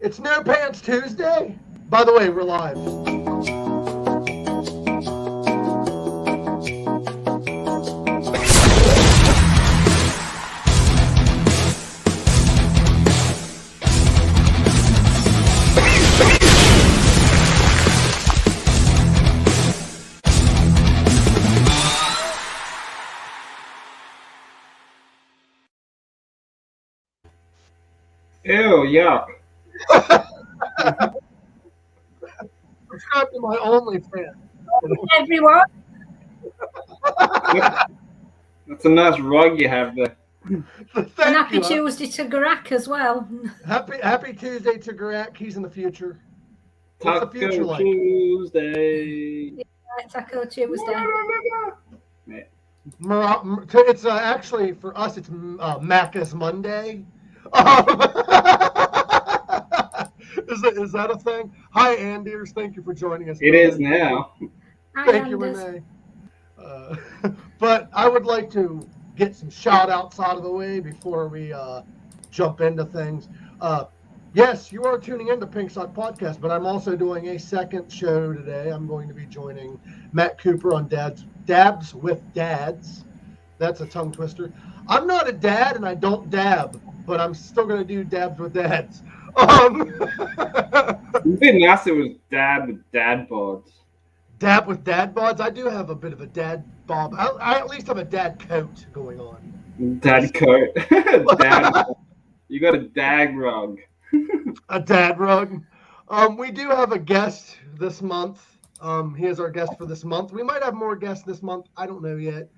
It's No Pants Tuesday. By the way, we're live. Ew, yuck. Subscribe to my OnlyFans. Everyone. That's a nice rug you have there. And happy Tuesday to Gorak as well. Happy Tuesday to Gorak. He's in the future. What's the Taco future like? Tuesday. Yeah, Taco Tuesday. It's actually for us. It's Macca's Monday. Is that a thing? Hi, Anders. Thank you for joining us. It is now. Thank you, Renee. But I would like to get some shout outs out of the way before we jump into things. Yes, you are tuning into Pink Sock Podcast, but I'm also doing a second show today. I'm going to be joining Matt Cooper on Dabs with Dads. That's a tongue twister. I'm not a dad and I don't dab, but I'm still going to do Dabs with Dads. It'd be nice if it was dad with dad bods. Dab with dad bods? I do have a bit of a dad bob. I at least have a dad coat going on. Dad coat. Dad. You got a dag rug. A dad rug. We do have a guest this month. He is our guest for this month. We might have more guests this month. I don't know yet.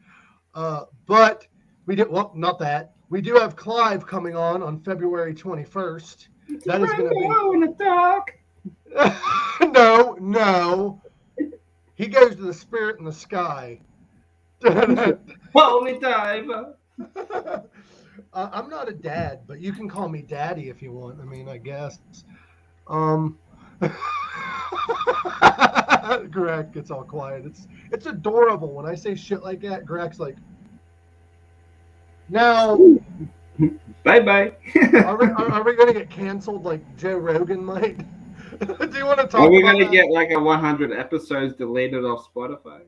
But we do. Well, not that. We do have Clive coming on February 21st. That is going to be. In the dark. No. He goes to the spirit in the sky. Holy diver. I'm not a dad, but you can call me daddy if you want. I mean, I guess. Gorak gets all quiet. It's adorable when I say shit like that. Gorak's like, now. Bye. Are we going to get canceled like Joe Rogan might? Do you want to talk? Are we going to get like a 100 episodes deleted off Spotify?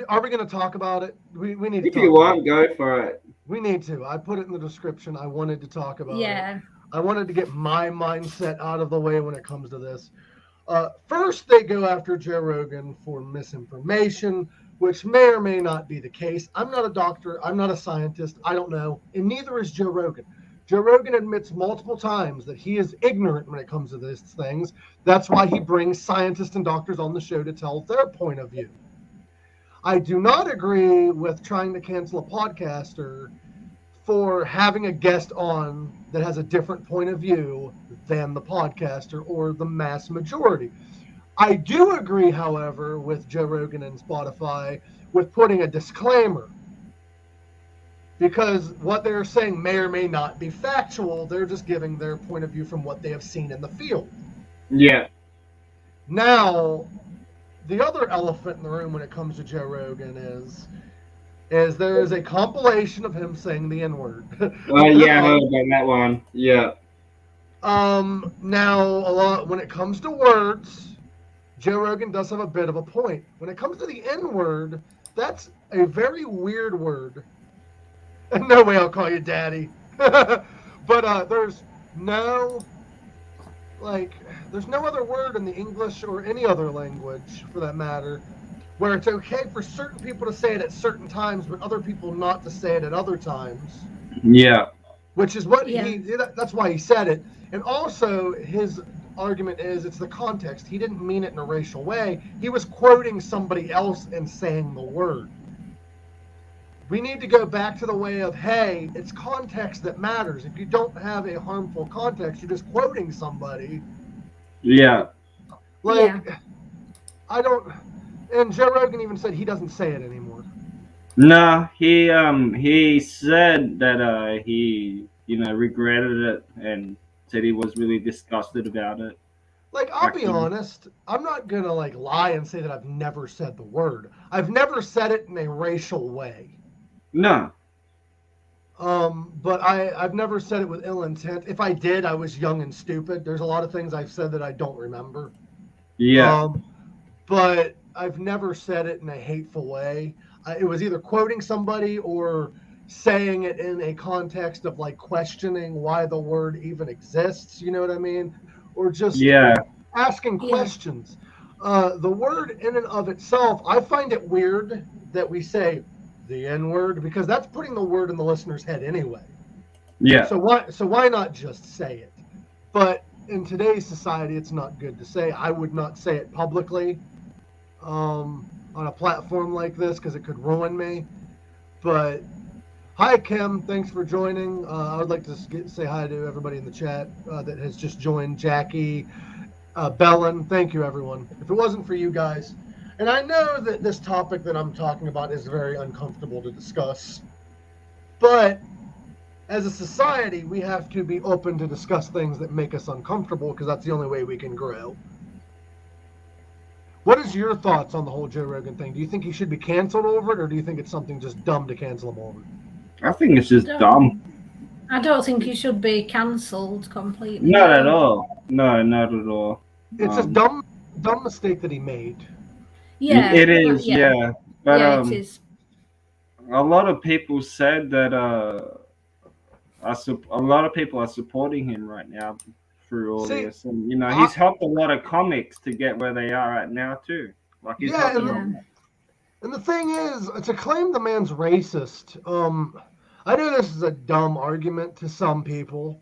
Are we going to talk about it? We need to. If you want, go for it. We need to. I put it in the description. I wanted to talk about it. I wanted to get my mindset out of the way when it comes to this. First, they go after Joe Rogan for misinformation, which may or may not be the case. I'm not a doctor. I'm not a scientist. I don't know. And neither is Joe Rogan. Joe Rogan admits multiple times that he is ignorant when it comes to these things. That's why he brings scientists and doctors on the show to tell their point of view. I do not agree with trying to cancel a podcaster for having a guest on that has a different point of view than the podcaster or the mass majority. I do agree, however, with Joe Rogan and Spotify with putting a disclaimer, because what they're saying may or may not be factual. They're just giving their point of view from what they have seen in the field. Yeah. Now, the other elephant in the room when it comes to Joe Rogan is there is a compilation of him saying the N-word. Yeah, I heard about that one. Yeah. Now, when it comes to words, Joe Rogan does have a bit of a point. When it comes to the N-word, that's a very weird word. No way I'll call you daddy. But there's no other word in the English or any other language, for that matter, where it's okay for certain people to say it at certain times, but other people not to say it at other times. Yeah. Which is what that's why he said it. And also his argument is it's the context. He didn't mean it in a racial way. He was quoting somebody else and saying the word. We need to go back to the way of, hey, it's context that matters. If you don't have a harmful context, you're just quoting somebody. Yeah. I don't. And Joe Rogan even said he doesn't say it anymore. No, he said that he regretted it and said he was really disgusted about it. I'll be honest, I'm not gonna lie and say that I've never said the word. I've never said it in a racial way. No. But I've never said it with ill intent. If I did, I was young and stupid. There's a lot of things I've said that I don't remember. Yeah. But I've never said it in a hateful way. It was either quoting somebody or saying it in a context of like questioning why the word even exists. You know what I mean? Or just asking questions. The word in and of itself, I find it weird that we say the N word because that's putting the word in the listener's head anyway. Yeah. So why not just say it? But in today's society, it's not good to say. I would not say it publicly on a platform like this because it could ruin me. But hi, Kim. Thanks for joining. I would like to say hi to everybody in the chat that has just joined. Jackie, Bellin. Thank you, everyone. If it wasn't for you guys, and I know that this topic that I'm talking about is very uncomfortable to discuss, but as a society, we have to be open to discuss things that make us uncomfortable because that's the only way we can grow. What is your thoughts on the whole Joe Rogan thing? Do you think he should be canceled over it, or do you think it's something just dumb to cancel him over? I think it's just dumb. I don't think he should be cancelled completely. Not at all. No, not at all. It's a dumb mistake that he made. Yeah, it is. Yeah, but it is. A lot of people said that a lot of people are supporting him right now through all this, and he's helped a lot of comics to get where they are right now too. Like he's and the thing is, to claim the man's racist, I know this is a dumb argument to some people,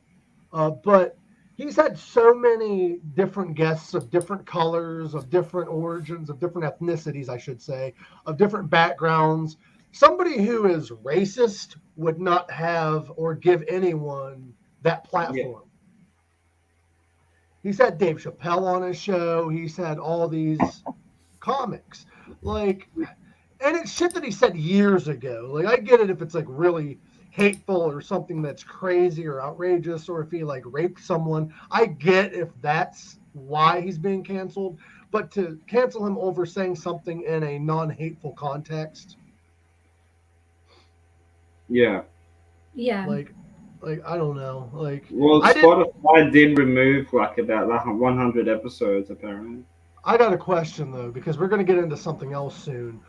but he's had so many different guests of different colors, of different origins, of different ethnicities, I should say, of different backgrounds. Somebody who is racist would not have or give anyone that platform. He's had Dave Chappelle on his show. He's had all these comics. And it's shit that he said years ago. Like, I get it if it's, like, really hateful or something that's crazy or outrageous, or if he, like, raped someone. I get if that's why he's being canceled. But to cancel him over saying something in a non-hateful context... Yeah. Like I don't know. Spotify did remove about 100 episodes apparently. I got a question though, because we're going to get into something else soon.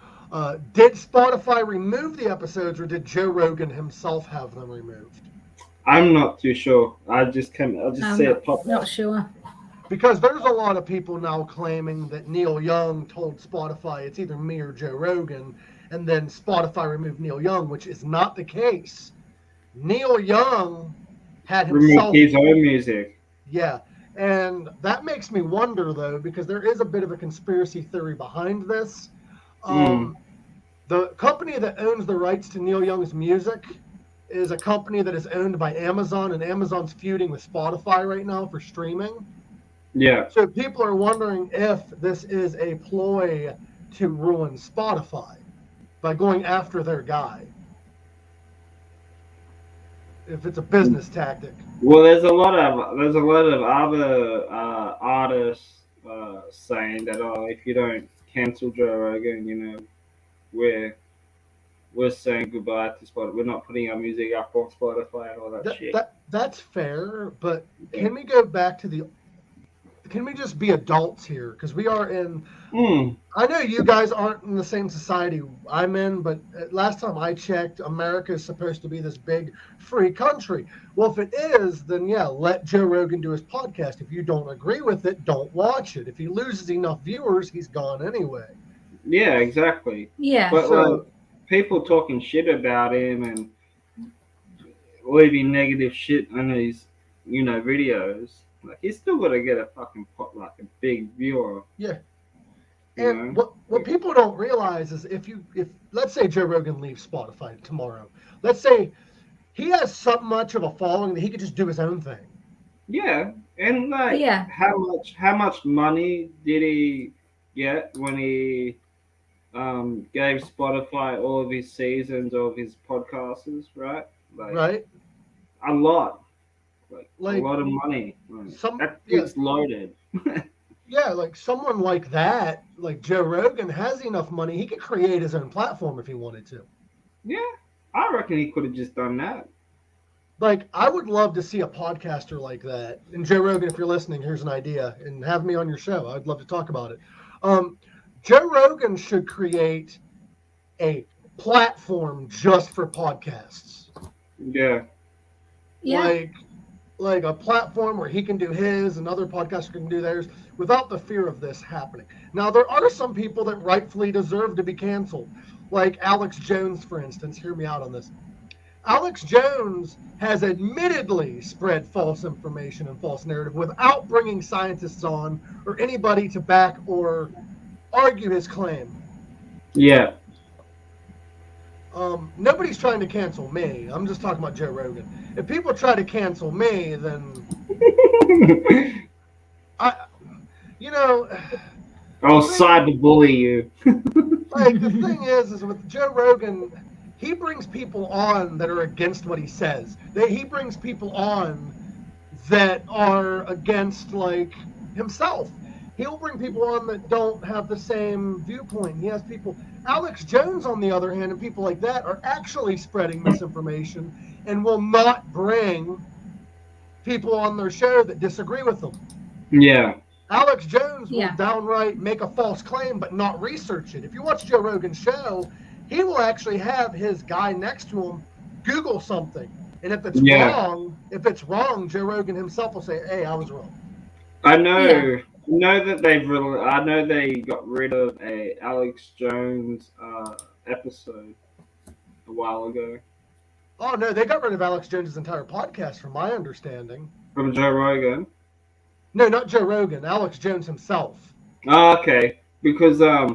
Did Spotify remove the episodes, or did Joe Rogan himself have them removed? I'm not too sure. I'll just say it pop. Not sure. Because there's a lot of people now claiming that Neil Young told Spotify it's either me or Joe Rogan. And then Spotify removed Neil Young, which is not the case. Neil Young had himself... removed his own music. Yeah. And that makes me wonder, though, because there is a bit of a conspiracy theory behind this. The company that owns the rights to Neil Young's music is a company that is owned by Amazon, and Amazon's feuding with Spotify right now for streaming. Yeah. So people are wondering if this is a ploy to ruin Spotify by going after their guy. If it's a business tactic. Well, there's a lot of other artists saying that if you don't cancel Joe Rogan, we're saying goodbye to Spotify. We're not putting our music up on Spotify and all that shit. That's fair, but can we go back to can we just be adults here? Because we are in... I know you guys aren't in the same society I'm in, but last time I checked, America is supposed to be this big free country. Well, if it is, then let Joe Rogan do his podcast. If you don't agree with it, don't watch it. If he loses enough viewers, he's gone anyway. Yeah, exactly. Yeah. But people talking shit about him and leaving negative shit on his, videos. Like, he's still got to get a fucking a big viewer. Yeah. And what people don't realize is if let's say Joe Rogan leaves Spotify tomorrow, let's say he has so much of a following that he could just do his own thing. Yeah. And how much money did he get when he gave Spotify all of his seasons of his podcasts, right? Right. A lot. Like a lot of money. It's loaded. Yeah, like someone like that, like Joe Rogan, has enough money. He could create his own platform if he wanted to. Yeah, I reckon he could have just done that. Like, I would love to see a podcaster like that. And Joe Rogan, if you're listening, here's an idea, and have me on your show. I'd love to talk about it. Joe Rogan should create a platform just for podcasts. Yeah. Like a platform where he can do his and other podcasters can do theirs without the fear of this happening. Now, there are some people that rightfully deserve to be canceled, like Alex Jones, for instance. Hear me out on this. Alex Jones has admittedly spread false information and false narrative without bringing scientists on or anybody to back or argue his claim. Yeah. Nobody's trying to cancel me. I'm just talking about Joe Rogan. If people try to cancel me, then I'll cyberbully you. Like, the thing is with Joe Rogan, he brings people on that are against what he says. He brings people on that are against, like, himself. He'll bring people on that don't have the same viewpoint. He has people. Alex Jones, on the other hand, and people like that are actually spreading misinformation and will not bring people on their show that disagree with them. Yeah. Alex Jones will downright make a false claim but not research it. If you watch Joe Rogan's show, he will actually have his guy next to him Google something. And if it's wrong, Joe Rogan himself will say, "Hey, I was wrong." I know that I know they got rid of a Alex Jones episode a while ago. Oh no, they got rid of Alex Jones' entire podcast, from my understanding. From Joe Rogan? No, not Joe Rogan. Alex Jones himself. Oh, okay. Because there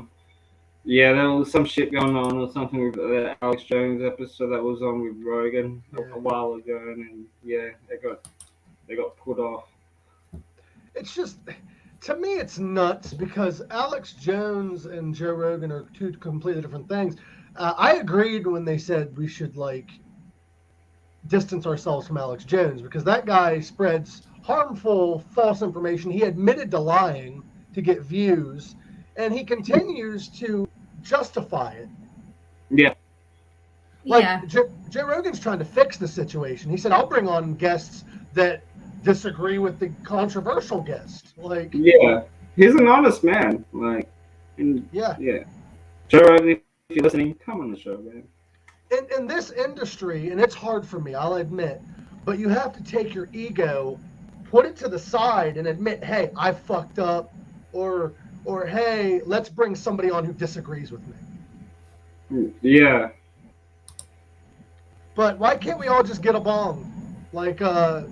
was some shit going on or something with the Alex Jones episode that was on with Rogan a while ago, and they got put off. It's just, to me, it's nuts because Alex Jones and Joe Rogan are two completely different things. I agreed when they said we should, like, distance ourselves from Alex Jones because that guy spreads harmful, false information. He admitted to lying to get views, and he continues to justify it. Yeah. Joe Rogan's trying to fix the situation. He said, "I'll bring on guests that disagree with the controversial guest." Like, yeah, he's an honest man. Like, Joe Rogan, if you're listening, come on the show, man. In this industry, and it's hard for me, I'll admit, but you have to take your ego, put it to the side, and admit, "Hey, I fucked up," or "Hey, let's bring somebody on who disagrees with me." Yeah. But why can't we all just get a bong? Like Renee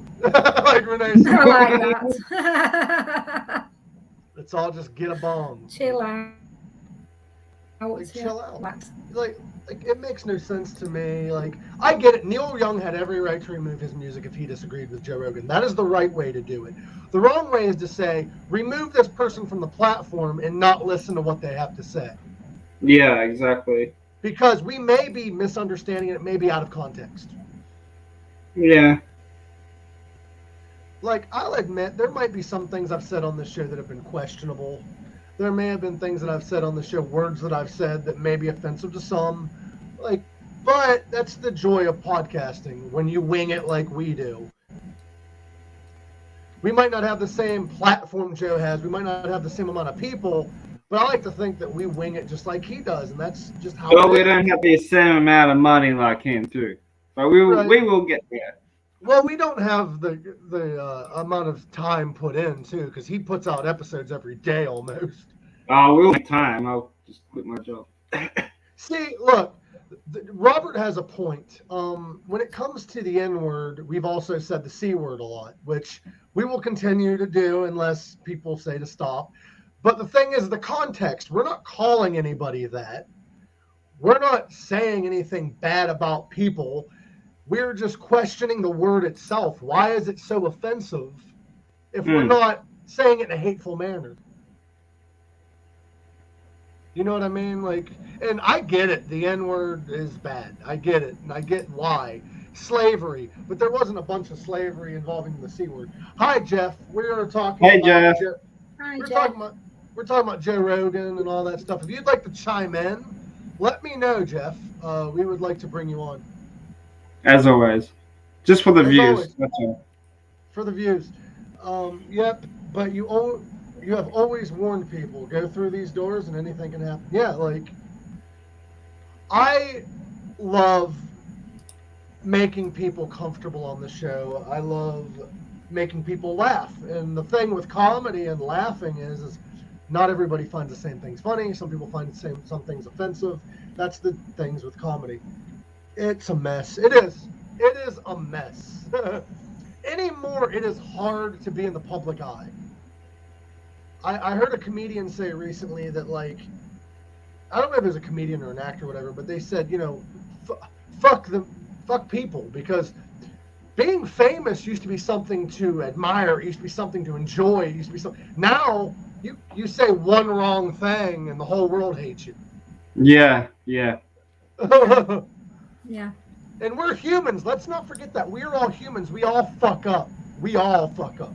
said. I like that. Let's all just get a bong. Chill out. Chill out. Like, it makes no sense to me. Like, I get it. Neil Young had every right to remove his music if he disagreed with Joe Rogan. That is the right way to do it. The wrong way is to say, remove this person from the platform and not listen to what they have to say. Yeah, exactly. Because we may be misunderstanding it. It may be out of context. Yeah. Like, I'll admit, there might be some things I've said on this show that have been questionable. There may have been things that I've said on the show, words that I've said that may be offensive to some. Like, but that's the joy of podcasting, when you wing it like we do. We might not have the same platform Joe has. We might not have the same amount of people, but I like to think that we wing it just like he does, and that's just how we don't have the same amount of money like him, too. But we will get there. Well, we don't have the amount of time put in, too, because he puts out episodes every day almost. Oh, we'll have time. I'll just quit my job. See, look, Robert has a point. When it comes to the N-word, we've also said the C-word a lot, which we will continue to do unless people say to stop. But the thing is, the context, we're not calling anybody that. We're not saying anything bad about people. We're just questioning the word itself. Why is it so offensive if we're not saying it in a hateful manner? You know what I mean? Like, and I get it. The N-word is bad. I get it. And I get why. Slavery. But there wasn't a bunch of slavery involving the C word. Hi, Jeff. We're talking about Jeff. Hi, we're Jeff. We're talking about Joe Rogan and all that stuff. If you'd like to chime in, let me know, Jeff. We would like to bring you on. As always. Just for the As views. always. That's all. For the views. Yep, but you have always warned people, go through these doors and anything can happen. Yeah, like, I love making people comfortable on the show. I love making people laugh. And the thing with comedy and laughing is not everybody finds the same things funny. Some people find some things offensive. That's the things with comedy. It's a mess. It is. It is a mess. Anymore, it is hard to be in the public eye. I heard a comedian say recently that, like, I don't know if it was a comedian or an actor or whatever, but they said, you know, fuck people, because being famous used to be something to admire. It used to be something to enjoy. It used to be something. Now you say one wrong thing and the whole world hates you. Yeah. Yeah. And we're humans. Let's not forget that. We're all humans. We all fuck up. We all fuck up.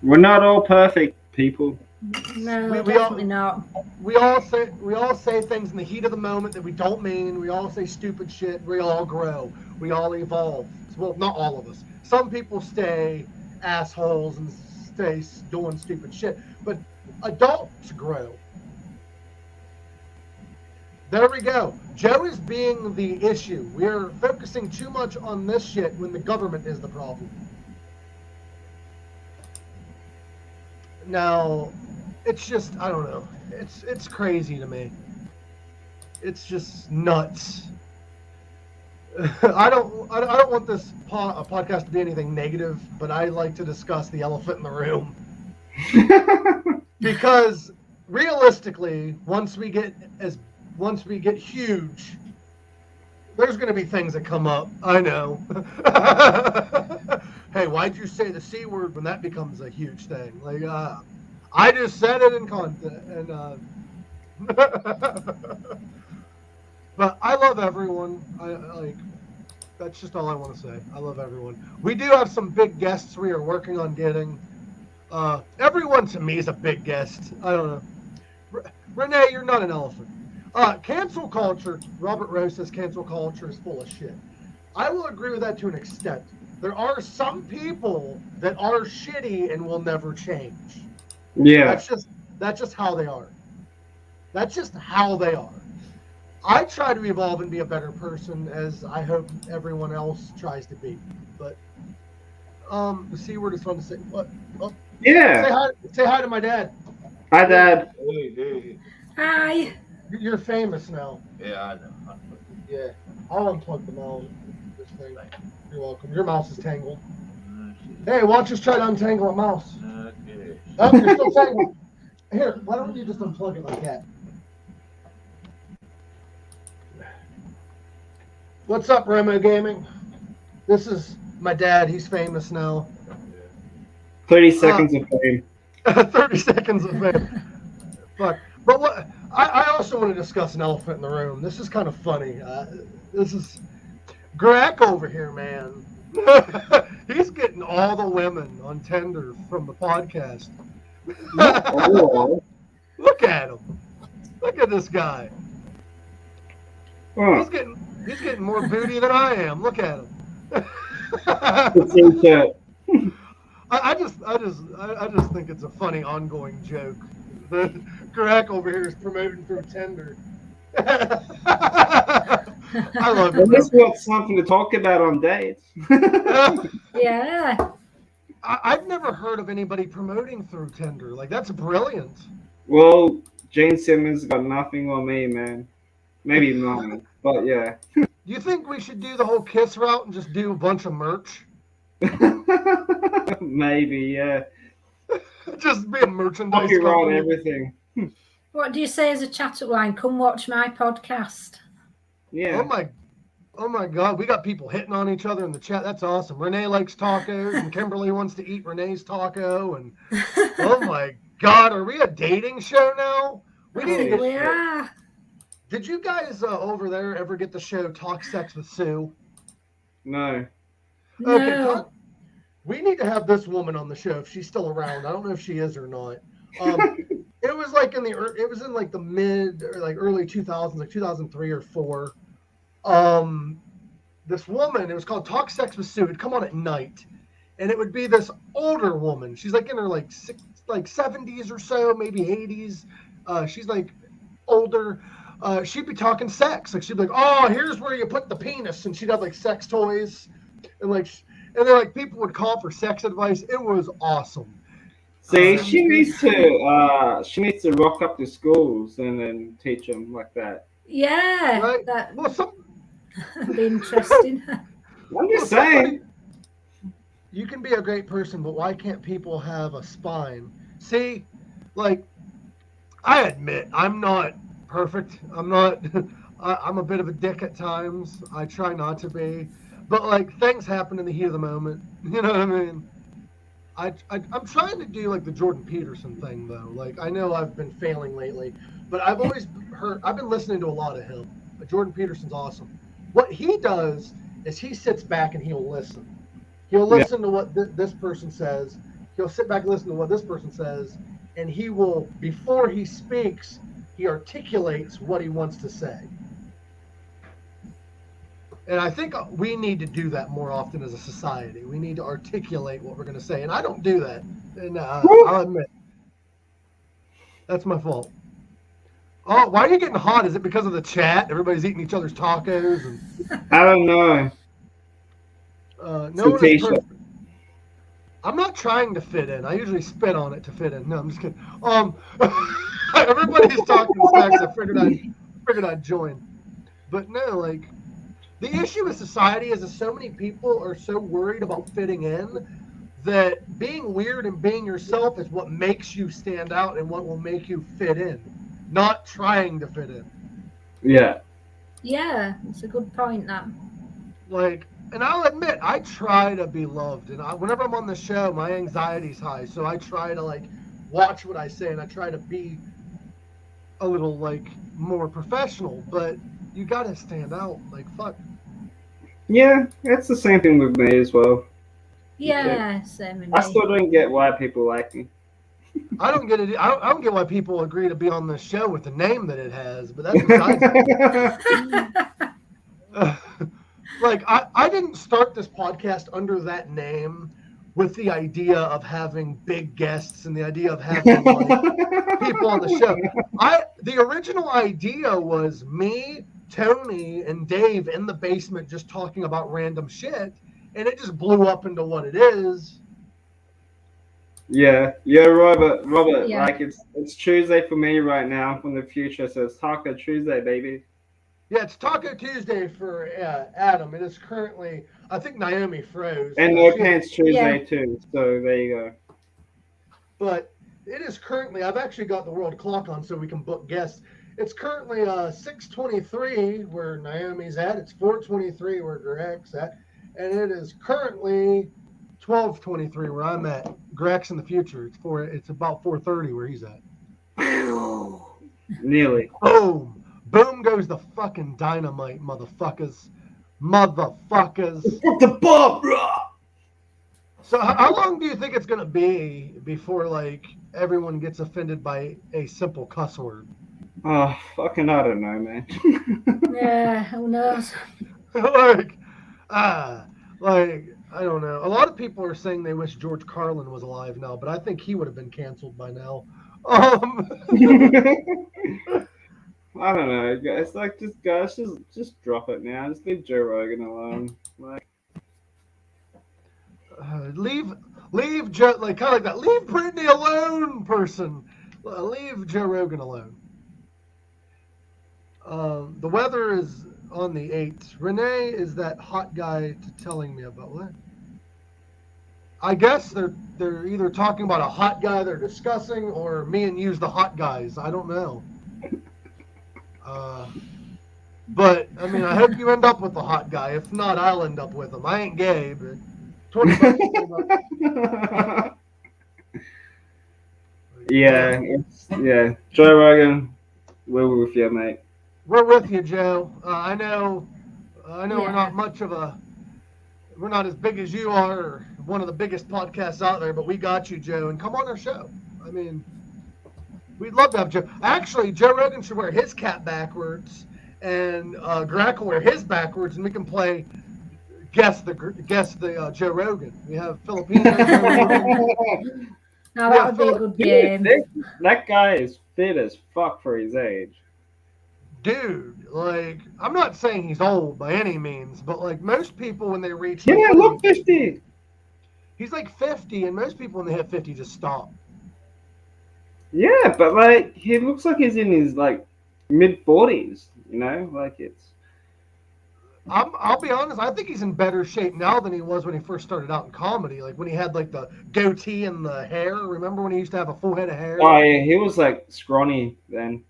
We're not all perfect people. No, definitely not. We all say things in the heat of the moment that we don't mean. We all say stupid shit. We all grow. We all evolve. Well, not all of us. Some people stay assholes and stay doing stupid shit. But adults grow. There we go. Joe is being the issue. We're focusing too much on this shit when the government is the problem. Now, it's just, I don't know. It's crazy to me. It's just nuts. I don't want this podcast to be anything negative, but I like to discuss the elephant in the room. Because realistically, once we get huge, there's going to be things that come up. I know. Hey, why'd you say the C word when that becomes a huge thing? Like, I just said it in content. And but I love everyone. That's just all I want to say. I love everyone. We do have some big guests we are working on getting. Everyone to me is a big guest. I don't know. Renee, you're not an elephant. Cancel culture, Robert Rose says cancel culture is full of shit. I will agree with that to an extent. There are some people that are shitty and will never change. Yeah. That's just how they are. That's just how they are. I try to evolve and be a better person, as I hope everyone else tries to be. But the C word is fun to say. What? Oh, yeah. Say hi to my dad. Hi, Dad. Hey. Hi. You're famous now. Yeah, I know. Yeah. I'll unplug the mouse. This thing. You're welcome. Your mouse is tangled. Hey, why don't you just try to untangle a mouse? Okay. Oh, you're still tangled. Here, why don't you just unplug it like that? What's up, Remo Gaming? This is my dad. He's famous now. 30 seconds of fame. 30 seconds of fame. But what? I also want to discuss an elephant in the room. This is kind of funny. This is Gorak over here, man. He's getting all the women on Tinder from the podcast. Look at him. Look at this guy. Oh. He's getting more booty than I am. Look at him. I just think it's a funny ongoing joke. Gorak over here is promoting through Tinder. I love it. At least we have something to talk about on dates. Yeah. I've never heard of anybody promoting through Tinder. Like, that's brilliant. Well, Jane Simmons got nothing on me, man. Maybe not, but yeah. Do you think we should do the whole Kiss route and just do a bunch of merch? Maybe, yeah. Just be a merchandise Copyright company. everything. What do you say as a chat-up line? Come watch my podcast. Yeah. Oh my God, we got people hitting on each other in the chat. That's awesome. Renee likes tacos, and Kimberly wants to eat Renee's taco. And oh my God, are we a dating show now? We need to get. Did you guys over there ever get the show Talk Sex with Sue? No. Okay, No. we need to have this woman on the show if she's still around. I don't know if she is or not. It was like in the mid or like early 2000s, like 2003 or 4. this woman. It was called Talk Sex with Sue. It'd come on at night, and it would be this older woman. She's like in her like 70s or so, maybe 80s. She's like older. She'd be talking sex. Like she'd be like, "Oh, here's where you put the penis," and she'd have like sex toys, and then like people would call for sex advice. It was awesome. See, she needs to rock up to schools and then teach them like that. Yeah, right? That'd be interesting. I'm just saying. You can be a great person, but why can't people have a spine? See, like, I admit I'm not perfect. I'm a bit of a dick at times. I try not to be, but like things happen in the heat of the moment. You know what I mean? I'm trying to do like the Jordan Peterson thing though. Like I know I've been failing lately, but I've been listening to a lot of him. Jordan Peterson's awesome. What he does is he sits back and he'll listen. He'll listen to what this person says. He'll sit back and listen to what this person says, and he will, before he speaks, he articulates what he wants to say. And I think we need to do that more often as a society. We need to articulate what we're going to say. And I don't do that. And I'll admit. That's my fault. Oh, why are you getting hot? Is it because of the chat? Everybody's eating each other's tacos? And... I don't know. No one is perfect. I'm not trying to fit in. I usually spit on it to fit in. No, I'm just kidding. Everybody's talking sex. I figured I'd join. But no, like... The issue with society is that so many people are so worried about fitting in that being weird and being yourself is what makes you stand out and what will make you fit in, not trying to fit in. Yeah. Yeah, it's a good point, that. Like, and I'll admit, I try to be loved. And whenever I'm on the show, my anxiety's high. So I try to, like, watch what I say and I try to be a little, like, more professional. But you got to stand out. Like, fuck. Yeah, it's the same thing with me as well. Yeah, same with me. I still don't get why people like me. I don't get it. I don't get why people agree to be on this show with the name that it has, but that's besides like, I didn't start this podcast under that name with the idea of having big guests and the idea of having like, people on the show. The original idea was me, Tony, and Dave in the basement just talking about random shit, and it just blew up into what it is. Yeah, Robert. Yeah. Like it's Tuesday for me right now. From the future, so it's Taco Tuesday, baby. Yeah, it's Taco Tuesday for Adam. It is currently, I think Naomi froze. And No Pants Tuesday too. So there you go. But it is currently. I've actually got the world clock on so we can book guests. It's currently 6:23 where Naomi's at. It's 4:23 where Gorak's at, and it is currently 12:23 where I'm at. Gorak's in the future. It's about 4:30 where he's at. Nearly. Boom goes the fucking dynamite, motherfuckers. Put the bomb. So how long do you think it's gonna be before like everyone gets offended by a simple cuss word? Oh, fucking I don't know, man. Yeah, who knows? like, I don't know. A lot of people are saying they wish George Carlin was alive now, but I think he would have been canceled by now. I don't know, guys. Like, just drop it now. Just leave Joe Rogan alone. Like, leave Joe, like kind of like that. Leave Britney alone, person. Leave Joe Rogan alone. The weather is on the 8th. Renee is that hot guy telling me about what? I guess they're either talking about a hot guy they're discussing or me and you's the hot guys. I don't know. But I mean, I hope you end up with the hot guy. If not, I'll end up with him. I ain't gay, but 20 bucks. Yeah. Joe Rogan, we're with you, mate. We're with you, Joe. I know we're not we're not as big as you are, or one of the biggest podcasts out there, but we got you, Joe, and come on our show. I mean, we'd love to have Joe. Actually, Joe Rogan should wear his cap backwards, and Gorak will wear his backwards, and we can play guess the Joe Rogan. We have Filipino Joe Rogan. Now that would be a good game. That guy is fit as fuck for his age. Dude, like, I'm not saying he's old by any means, but like most people when they reach, like, Yeah, look, 50. He's like 50, and most people when they hit 50 just stop. Yeah, but like he looks like he's in his like mid 40s. You know, like it's. I'll be honest. I think he's in better shape now than he was when he first started out in comedy. Like when he had like the goatee and the hair. Remember when he used to have a full head of hair? Oh yeah, he was like scrawny then.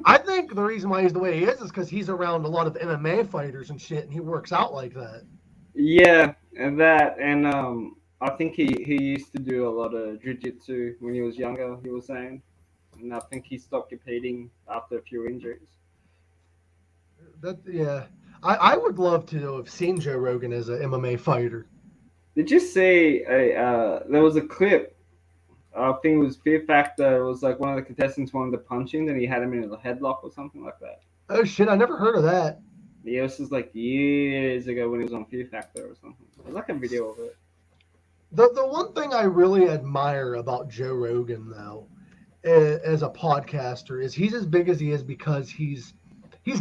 I think the reason why he's the way he is because he's around a lot of MMA fighters and shit, and he works out like that. Yeah, and I think he used to do a lot of jiu-jitsu when he was younger. He was saying, and I think he stopped competing after a few injuries. Yeah. I would love to have seen Joe Rogan as an MMA fighter. Did you see there was a clip? I think it was Fear Factor. It was like one of the contestants wanted to punch him, and he had him in a headlock or something like that. Oh shit! I never heard of that. Yeah, this was like years ago when he was on Fear Factor or something. There's like a video of it. The one thing I really admire about Joe Rogan though, as a podcaster, is he's as big as he is because he's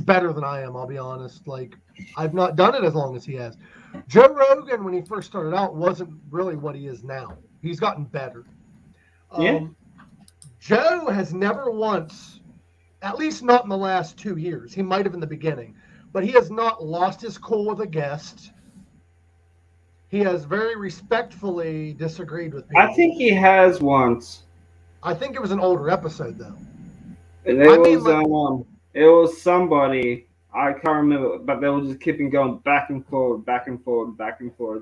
better than I am, I'll be honest. Like, I've not done it as long as he has. Joe Rogan, when he first started out, wasn't really what he is now. He's gotten better. Yeah. Joe has never once, at least not in the last 2 years, he might have in the beginning, but he has not lost his cool with a guest. He has very respectfully disagreed with people. I think he has once. I think it was an older episode, though. It was somebody, I can't remember, but they were just keeping going back and forward,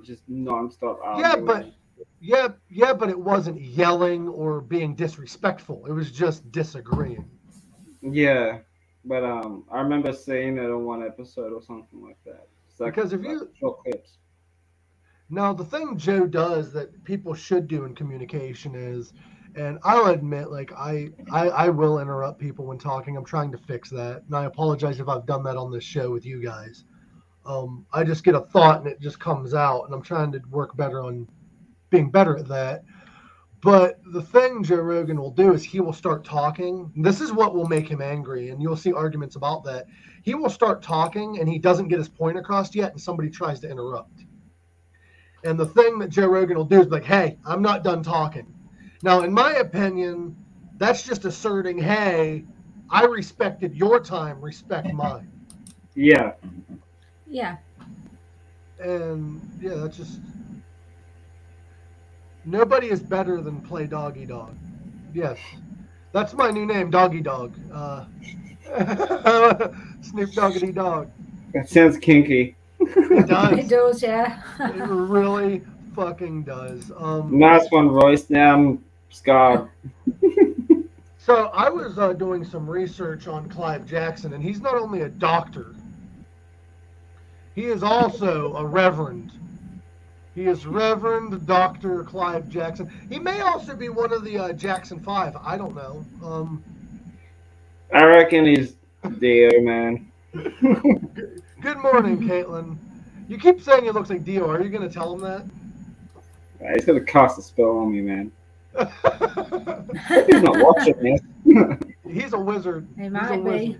just non-stop arguing. Yeah, but it wasn't yelling or being disrespectful. It was just disagreeing. Yeah, but I remember seeing it on one episode or something like that. It's like, because short clips. Now, the thing Joe does that people should do in communication is, and I'll admit, like, I will interrupt people when talking. I'm trying to fix that. And I apologize if I've done that on this show with you guys. I just get a thought and it just comes out. And I'm trying to work better on being better at that. But the thing Joe Rogan will do is he will start talking. This is what will make him angry. And you'll see arguments about that. He will start talking and he doesn't get his point across yet. And somebody tries to interrupt. And the thing that Joe Rogan will do is be like, hey, I'm not done talking. Now, in my opinion, that's just asserting, hey, I respected your time, respect mine. Yeah. Yeah. And, yeah, that's just... Nobody is better than Play Doggy Dog. Yes. That's my new name, Doggy Dog. Snoop Doggity Dog. That sounds kinky. It does. It does, yeah. It really fucking does. Nice one, Royce. Now I'm scarred. So I was doing some research on Clive Jackson, and he's not only a doctor, he is also a reverend. He is Reverend Dr. Clive Jackson. He may also be one of the Jackson 5. I don't know. I reckon he's Dio, man. Good morning, Caitlin. You keep saying he looks like Dio. Are you going to tell him that? He's going to cast a spell on me, man. He's not watching this. He's a wizard. He might be.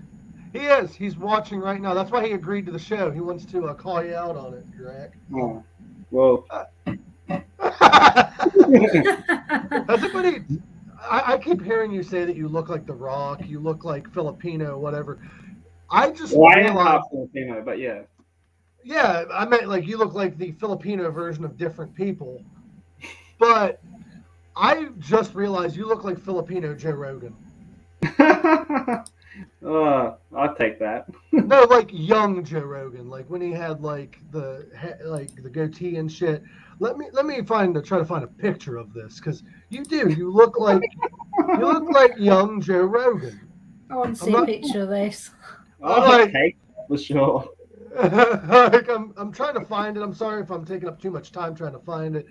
He is. He's watching right now. That's why he agreed to the show. He wants to call you out on it, Gorak. Oh, well. Has anybody... I keep hearing you say that you look like The Rock, you look like Filipino, whatever. I just I am half Filipino, but yeah. Yeah, I meant like you look like the Filipino version of different people. But I just realized you look like Filipino Joe Rogan. I'll take that. No, like young Joe Rogan, like when he had like the goatee and shit. Let me try to find a picture of this because you look like young Joe Rogan. I want to see a picture of this. I'll take that for sure. Like I'm trying to find it. I'm sorry if I'm taking up too much time trying to find it,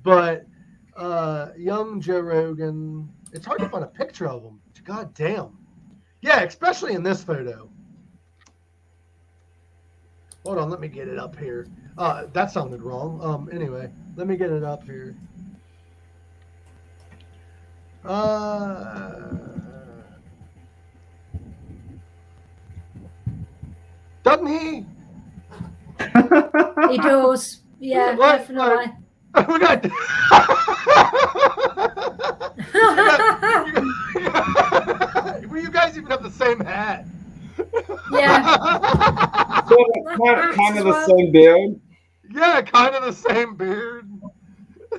but young Joe Rogan. It's hard to find a picture of him. God damn. Yeah, especially in this photo. Hold on, let me get it up here. That sounded wrong. Anyway, let me get it up here. Doesn't he? He does. Yeah, definitely. We got. You guys even have the same hat. Yeah. kind of the same beard. Yeah, kind of the same beard.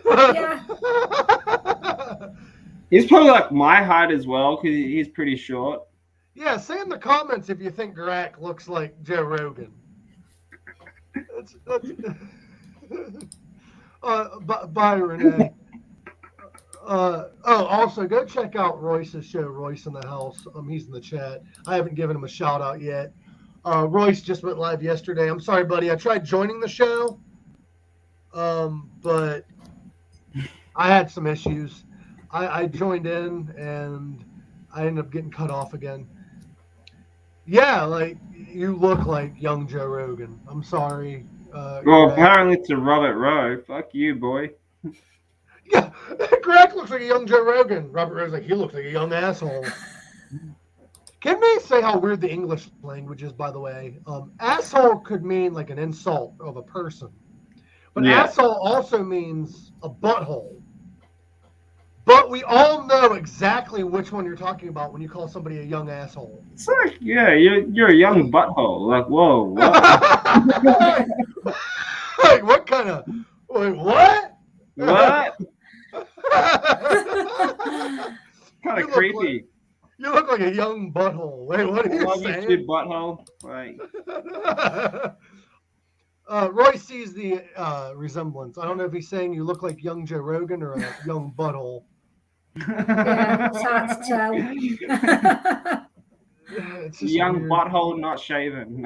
Yeah. He's probably like my height as well because he's pretty short. Yeah, say in the comments if you think Gorak looks like Joe Rogan. Bye, Renee. Also go check out Royce's show, Royce in the House. He's in the chat. I haven't given him a shout out yet. Royce just went live yesterday. I'm sorry, buddy. I tried joining the show, but I had some issues. I joined in and I ended up getting cut off again. Yeah, like you look like young Joe Rogan. I'm sorry. Well, apparently to Robert Rowe. Fuck you, boy. Yeah, Greg looks like a young Joe Rogan. Robert Rowe's like, he looks like a young asshole. Can we say how weird the English language is, by the way? Asshole could mean like an insult of a person. But asshole also means a butthole. But we all know exactly which one you're talking about when you call somebody a young asshole. It's like, yeah, you're a young butthole. Like, whoa, what? Like, what kind of... Wait, what? What? Kind of creepy. You look like a young butthole. Wait, what are you saying? You butthole. Right. Roy sees the resemblance. I don't know if he's saying you look like young Joe Rogan or a young butthole. Yeah, it's hard to tell. It's just young weird. Butthole not shaven.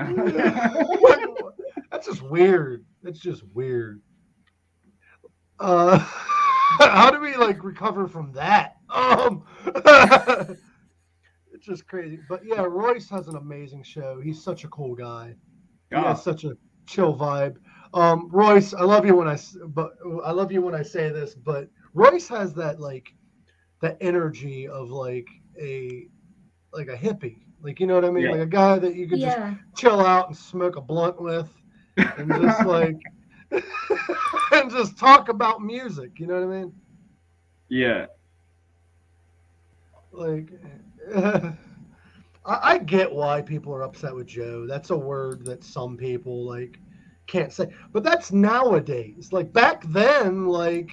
That's just weird. It's just weird. How do we like recover from that? It's just crazy. But yeah, Royce has an amazing show. He's such a cool guy. He has such a chill vibe. Royce, I love you when I say this, but Royce has that that energy of like a hippie. Like, you know what I mean? Yeah. Like a guy that you could just chill out and smoke a blunt with and just like and just talk about music, you know what I mean? Yeah. Like I get why people are upset with Joe. That's a word that some people like can't say. But that's nowadays. Like back then, like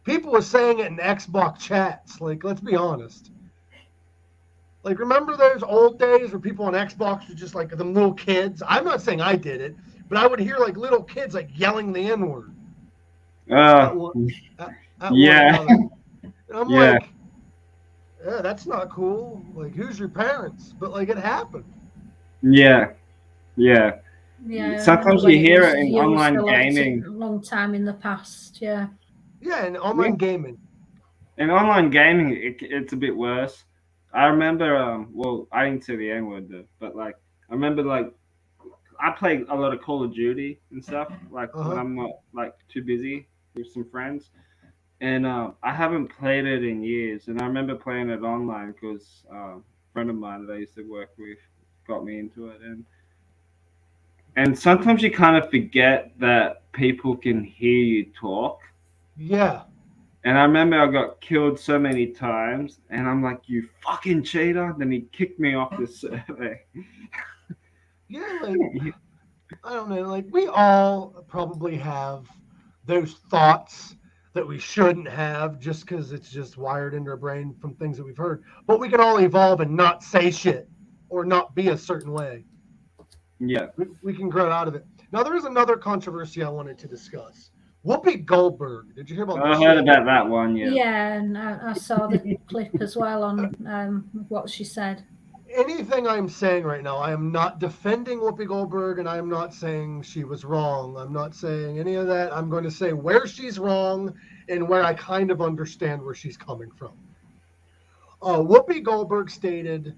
people were saying it in Xbox chats. Like, let's be honest. Like, remember those old days where people on Xbox were just like them little kids? I'm not saying I did it, but I would hear like little kids like yelling the N-word. Yeah. And I'm like, yeah, that's not cool. Like, who's your parents? But like, it happened. Yeah. Yeah. Yeah. Sometimes you hear it in online gaming. A long time in the past, yeah. Yeah, in online gaming. In online gaming, it's a bit worse. I remember, well, I didn't say the N-word though, but like, I remember like, I play a lot of Call of Duty and stuff, like when I'm not like too busy with some friends. And I haven't played it in years. And I remember playing it online because a friend of mine that I used to work with got me into it. And sometimes you kind of forget that people can hear you talk. Yeah. And I remember I got killed so many times, and I'm like, you fucking cheater. Then he kicked me off the server. Yeah, like, I don't know. Like, we all probably have those thoughts that we shouldn't have just because it's just wired into our brain from things that we've heard. But we can all evolve and not say shit or not be a certain way. Yeah. We can grow out of it. Now, there is another controversy I wanted to discuss. Whoopi Goldberg. Did you hear about that? I heard about that one, yeah. Yeah, and I saw the clip as well on what she said. Anything I'm saying right now, I am not defending Whoopi Goldberg, and I am not saying she was wrong. I'm not saying any of that. I'm going to say where she's wrong and where I kind of understand where she's coming from. Whoopi Goldberg stated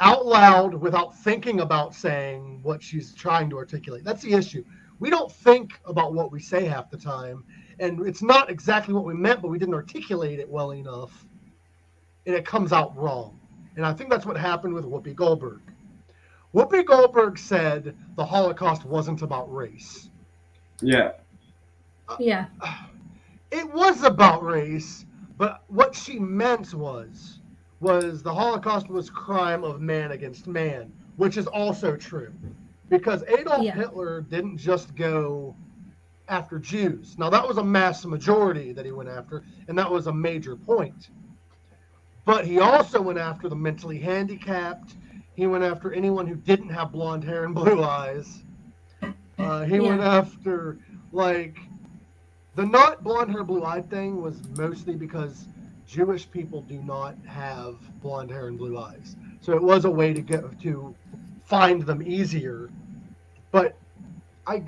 out loud without thinking about saying what she's trying to articulate. That's the issue. We don't think about what we say half the time, and it's not exactly what we meant, but we didn't articulate it well enough, and it comes out wrong. And I think that's what happened with Whoopi Goldberg. Whoopi Goldberg said the Holocaust wasn't about race. Yeah. Yeah. It was about race, but what she meant was the Holocaust was crime of man against man, which is also true. Because Adolf Hitler didn't just go after Jews. Now, that was a mass majority that he went after, and that was a major point. But he also went after the mentally handicapped. He went after anyone who didn't have blonde hair and blue eyes. He went after, like, the not blonde hair, blue eye thing was mostly because Jewish people do not have blonde hair and blue eyes. So it was a way to find them easier. But I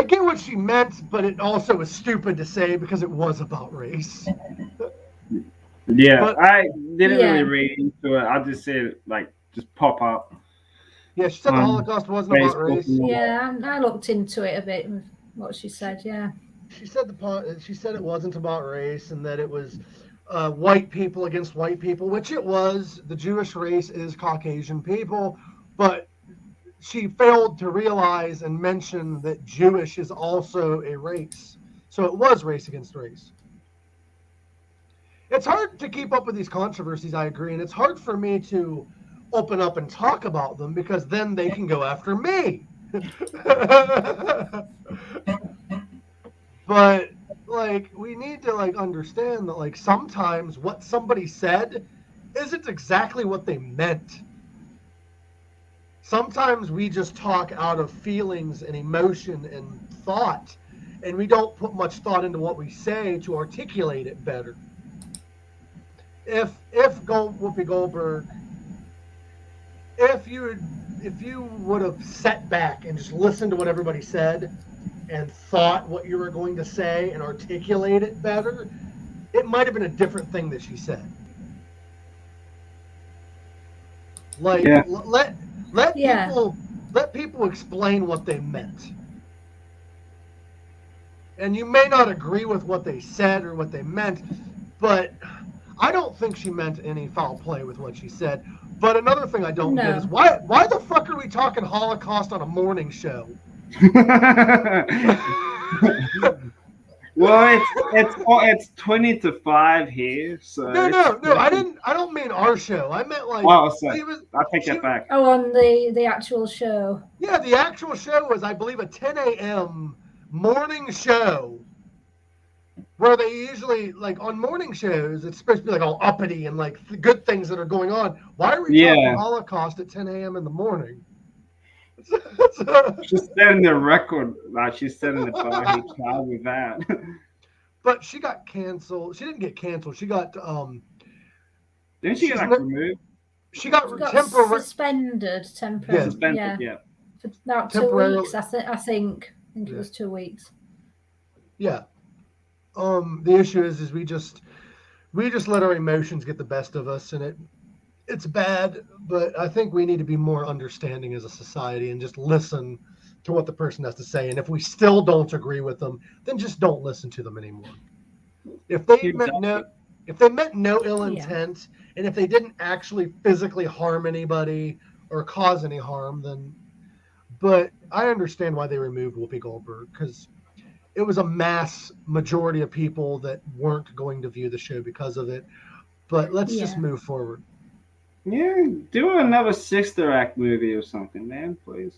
get what she meant, but it also was stupid to say because it was about race. Yeah, but I didn't really read into it. I just said, like, just pop up. Yeah, she said the Holocaust wasn't about race. Yeah, I looked into it a bit, what she said, yeah. She said it wasn't about race and that it was white people against white people, which it was. The Jewish race is Caucasian people, but she failed to realize and mention that Jewish is also a race. So it was race against race. It's hard to keep up with these controversies, I agree, and it's hard for me to open up and talk about them because then they can go after me. But, like, we need to, like, understand that, like, sometimes what somebody said isn't exactly what they meant. Sometimes we just talk out of feelings and emotion and thought, and we don't put much thought into what we say to articulate it better. If Whoopi Goldberg, if you would have sat back and just listened to what everybody said and thought what you were going to say and articulate it better, it might have been a different thing that she said. Like, let people explain what they meant. And you may not agree with what they said or what they meant, but I don't think she meant any foul play with what she said. But another thing I don't get is why the fuck are we talking Holocaust on a morning show? Well, it's 20 to 5 here, so no. I don't mean our show. I meant like. Oh, sorry. I take that back. Oh, on the actual show. Yeah, the actual show was, I believe, a 10 a.m. morning show, where they usually, like, on morning shows, it's supposed to be like all uppity and like the good things that are going on. Why are we talking Holocaust at 10 a.m. in the morning? She's setting the record. Like, she's setting the bar. He tried with that. But she got canceled. She didn't get canceled. She got Didn't she get removed? She got suspended temporarily. Yeah. Suspended, yeah. For about 2 weeks, I think it was 2 weeks. Yeah. The issue is we just let our emotions get the best of us, and it's bad, but I think we need to be more understanding as a society and just listen to what the person has to say. And if we still don't agree with them, then just don't listen to them anymore. If they meant no ill intent, and if they didn't actually physically harm anybody or cause any harm, then. But I understand why they removed Whoopi Goldberg, because it was a mass majority of people that weren't going to view the show because of it. But let's just move forward. Yeah, do another Sister Act movie or something, man, please.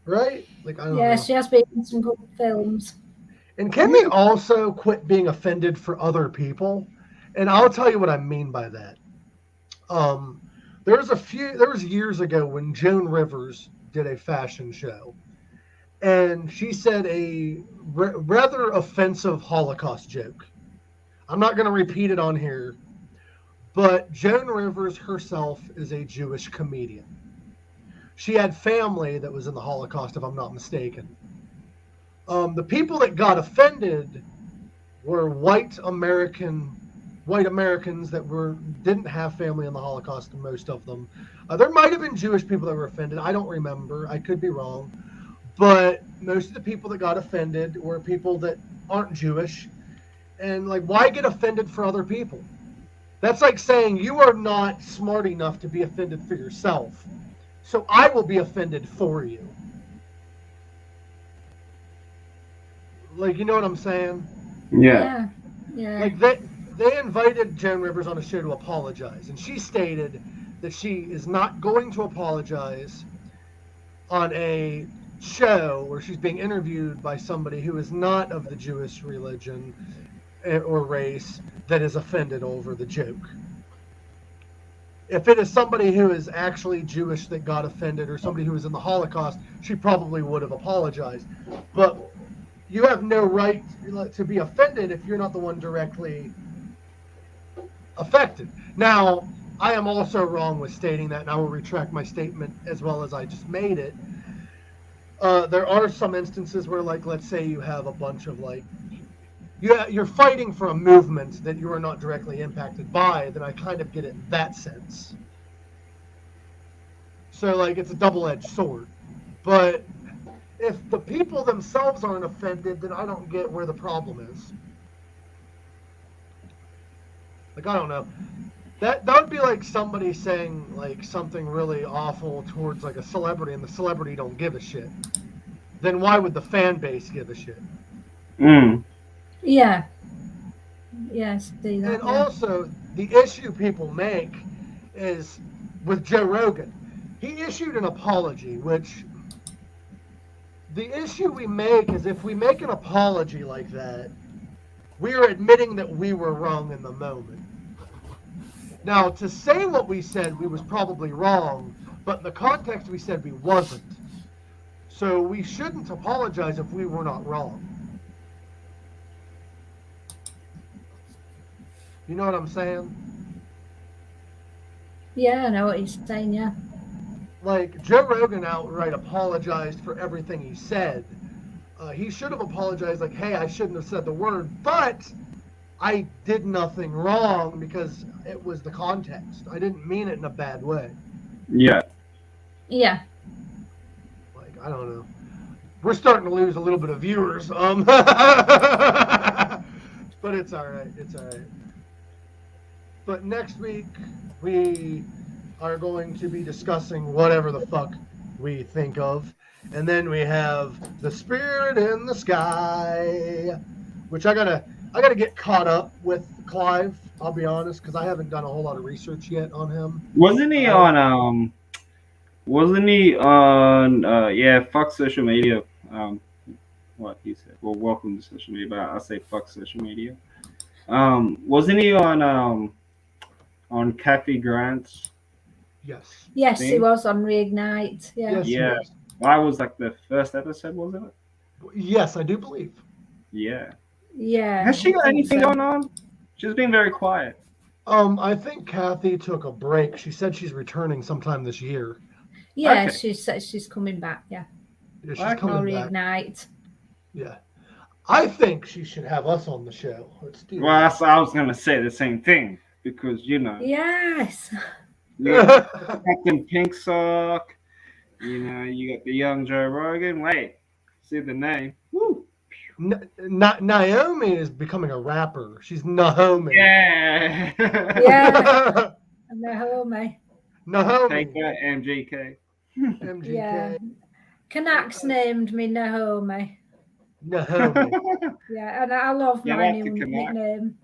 Right? Like, I don't know. She has been in some good films. And can they also quit being offended for other people? And I'll tell you what I mean by that. There was years ago when Joan Rivers did a fashion show, and she said a rather offensive Holocaust joke. I'm not going to repeat it on here, but Joan Rivers herself is a Jewish comedian. She had family that was in the Holocaust, if I'm not mistaken. The people that got offended were white American white Americans that didn't have family in the Holocaust, most of them. There might have been Jewish people that were offended. I don't remember. I could be wrong. But most of the people that got offended were people that aren't Jewish. And, like, why get offended for other people? That's like saying you are not smart enough to be offended for yourself. So I will be offended for you. Like, you know what I'm saying? Yeah. Like, they invited Joan Rivers on a show to apologize. And she stated that she is not going to apologize on a show where she's being interviewed by somebody who is not of the Jewish religion or race that is offended over the joke. If it is somebody who is actually Jewish that got offended, or somebody who was in the Holocaust, she probably would have apologized. But you have no right to be offended if you're not the one directly affected. Now, I am also wrong with stating that, and I will retract my statement as well as I just made it. There are some instances where, like, let's say you have a bunch of, like, you're fighting for a movement that you are not directly impacted by, then I kind of get it in that sense. So, like, it's a double-edged sword. But if the people themselves aren't offended, then I don't get where the problem is. Like, I don't know. That would be like somebody saying, like, something really awful towards, like, a celebrity, and the celebrity don't give a shit. Then why would the fan base give a shit? Yeah. Yes, do that. And also, the issue people make is with Joe Rogan. He issued an apology, which the issue we make is if we make an apology like that, we are admitting that we were wrong in the moment. Now, to say what we said, we was probably wrong, but in the context we said we wasn't. So we shouldn't apologize if we were not wrong. You know what I'm saying? Yeah, I know what he's saying, yeah. Like, Joe Rogan outright apologized for everything he said. He should have apologized, like, hey, I shouldn't have said the word, but I did nothing wrong because it was the context. I didn't mean it in a bad way. Yeah. Yeah. Like, I don't know. We're starting to lose a little bit of viewers. But it's all right. It's all right. But next week, we are going to be discussing whatever the fuck we think of. And then we have The Spirit in the Sky, which I gotta get caught up with Clive, I'll be honest, because I haven't done a whole lot of research yet on him. Wasn't he on fuck social media. What he said. Well, welcome to social media, but I say fuck social media. Wasn't he on Kathy Grant's? Yes. Yes, thing? he was on Reignite. Yeah. Yes, I was like the first episode, wasn't it? Yes, I do believe. Yeah. Yeah. Has she got anything going on? She's been very quiet. I think Kathy took a break. She said she's returning sometime this year. Yeah, Okay. she said she's coming back. Yeah. Yeah, she's Okay. coming back. Reignite. Yeah. I think she should have us on the show. Let's do Well, that. I was gonna say the same thing because Yes. yeah, Captain Pink Sock. You got the young Joe Rogan. Wait, see the name? Woo. Naomi is becoming a rapper. She's Naomi. Yeah. Yeah. Naomi. Naomi. Take that, MGK. MGK. Yeah. Kanak's named me Naomi. Naomi. Yeah, and I love Yeah, my that's a new Kanak. nickname.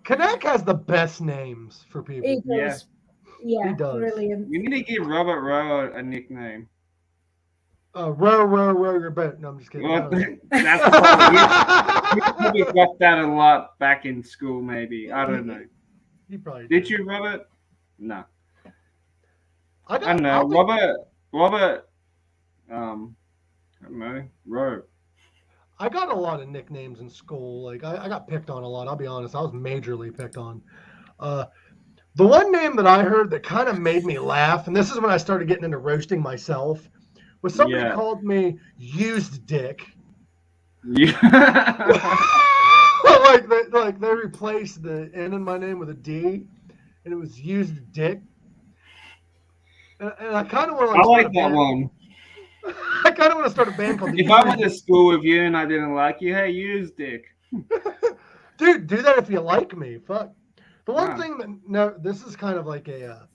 Kanak has the best names for people. He does. Yeah, He does. brilliant. We need to give Robert Rowe a nickname. Row your boat. No, I'm just kidding. Well, that's probably, you probably got that a lot back in school, maybe. I don't know. You probably Did you, Robert? No. I I don't know. Robert, I don't know. Rowe. I got a lot of nicknames in school. Like I got picked on a lot. I'll be honest. I was majorly picked on. The one name that I heard that kind of made me laugh, and this is when I started getting into roasting myself, was somebody called me used dick. Yeah. like they replaced the N in my name with a D, and it was used dick. And I kind of want to I like that one. I kind of want to start a band called. If I went to school with you and I didn't like you, hey, use dick. Dude, do that if you like me. Fuck. The one thing that no, this is kind of like a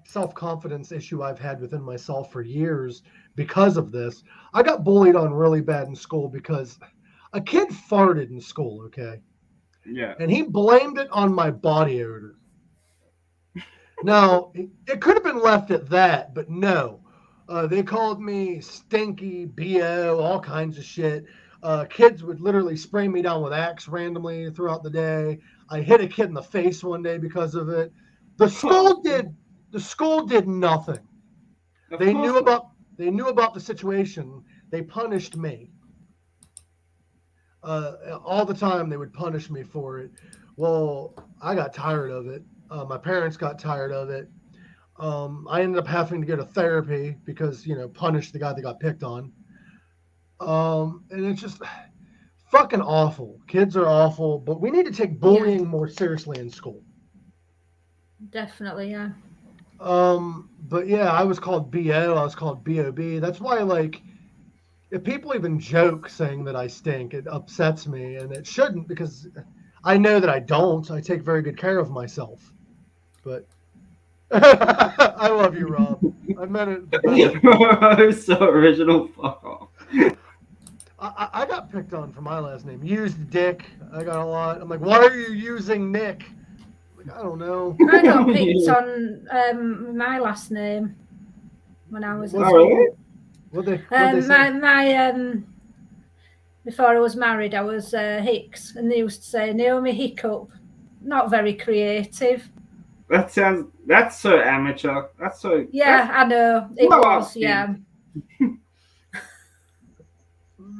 self-confidence issue I've had within myself for years because of this. I got bullied on really bad in school because a kid farted in school, okay? Yeah. And he blamed it on my body odor. Now, it could have been left at that, but no. They called me stinky, BO, all kinds of shit. Kids would literally spray me down with Axe randomly throughout the day. I hit a kid in the face one day because of it. The school did nothing. They knew about the situation. They punished me. All the time they would punish me for it. Well, I got tired of it. My parents got tired of it. I ended up having to go to therapy because, punish the guy that got picked on. And it's just fucking awful. Kids are awful, but we need to take bullying more seriously in school. Definitely, yeah. But yeah, I was called BO. I was called BOB. That's why, like, if people even joke saying that I stink, it upsets me, and it shouldn't because I know that I don't. I take very good care of myself. But I love you, Rob. I meant it. So original. Fuck off. I got picked on for my last name. Used dick. I got a lot. I'm like, why are you using Nick? Like, I don't know. I got picked on my last name when I was in school. Really? What they say? Before I was married, I was Hicks, and they used to say Naomi Hiccup. Not very creative. That's so amateur. That's so. Yeah, I know. It was, yeah.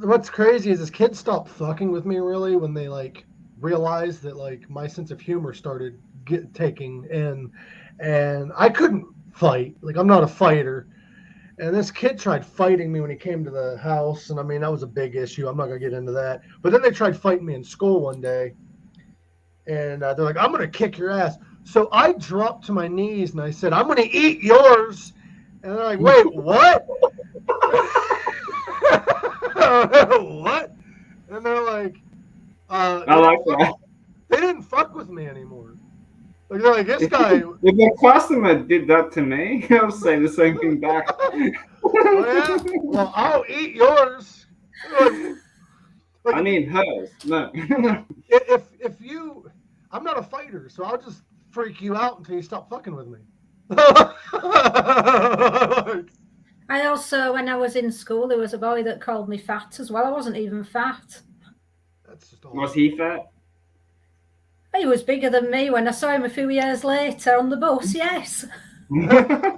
What's crazy is kids stopped fucking with me really when they like realized that like my sense of humor started taking in, and I couldn't fight. Like, I'm not a fighter. And this kid tried fighting me when he came to the house. And I mean, that was a big issue. I'm not going to get into that. But then they tried fighting me in school one day. And they're like, I'm going to kick your ass. So I dropped to my knees and I said, I'm going to eat yours. And they're like, wait, what? What? And they're like, I like that. They didn't fuck with me anymore. Like, they're like, this guy. If a customer did that to me, I'll say the same thing back. Oh, yeah? Well, I'll eat yours. Like, I mean hers. No. if you, I'm not a fighter, so I'll just freak you out until you stop fucking with me. I also, when I was in school, there was a boy that called me fat as well. I wasn't even fat. That's just Was he fat? He was bigger than me when I saw him a few years later on the bus, yes. I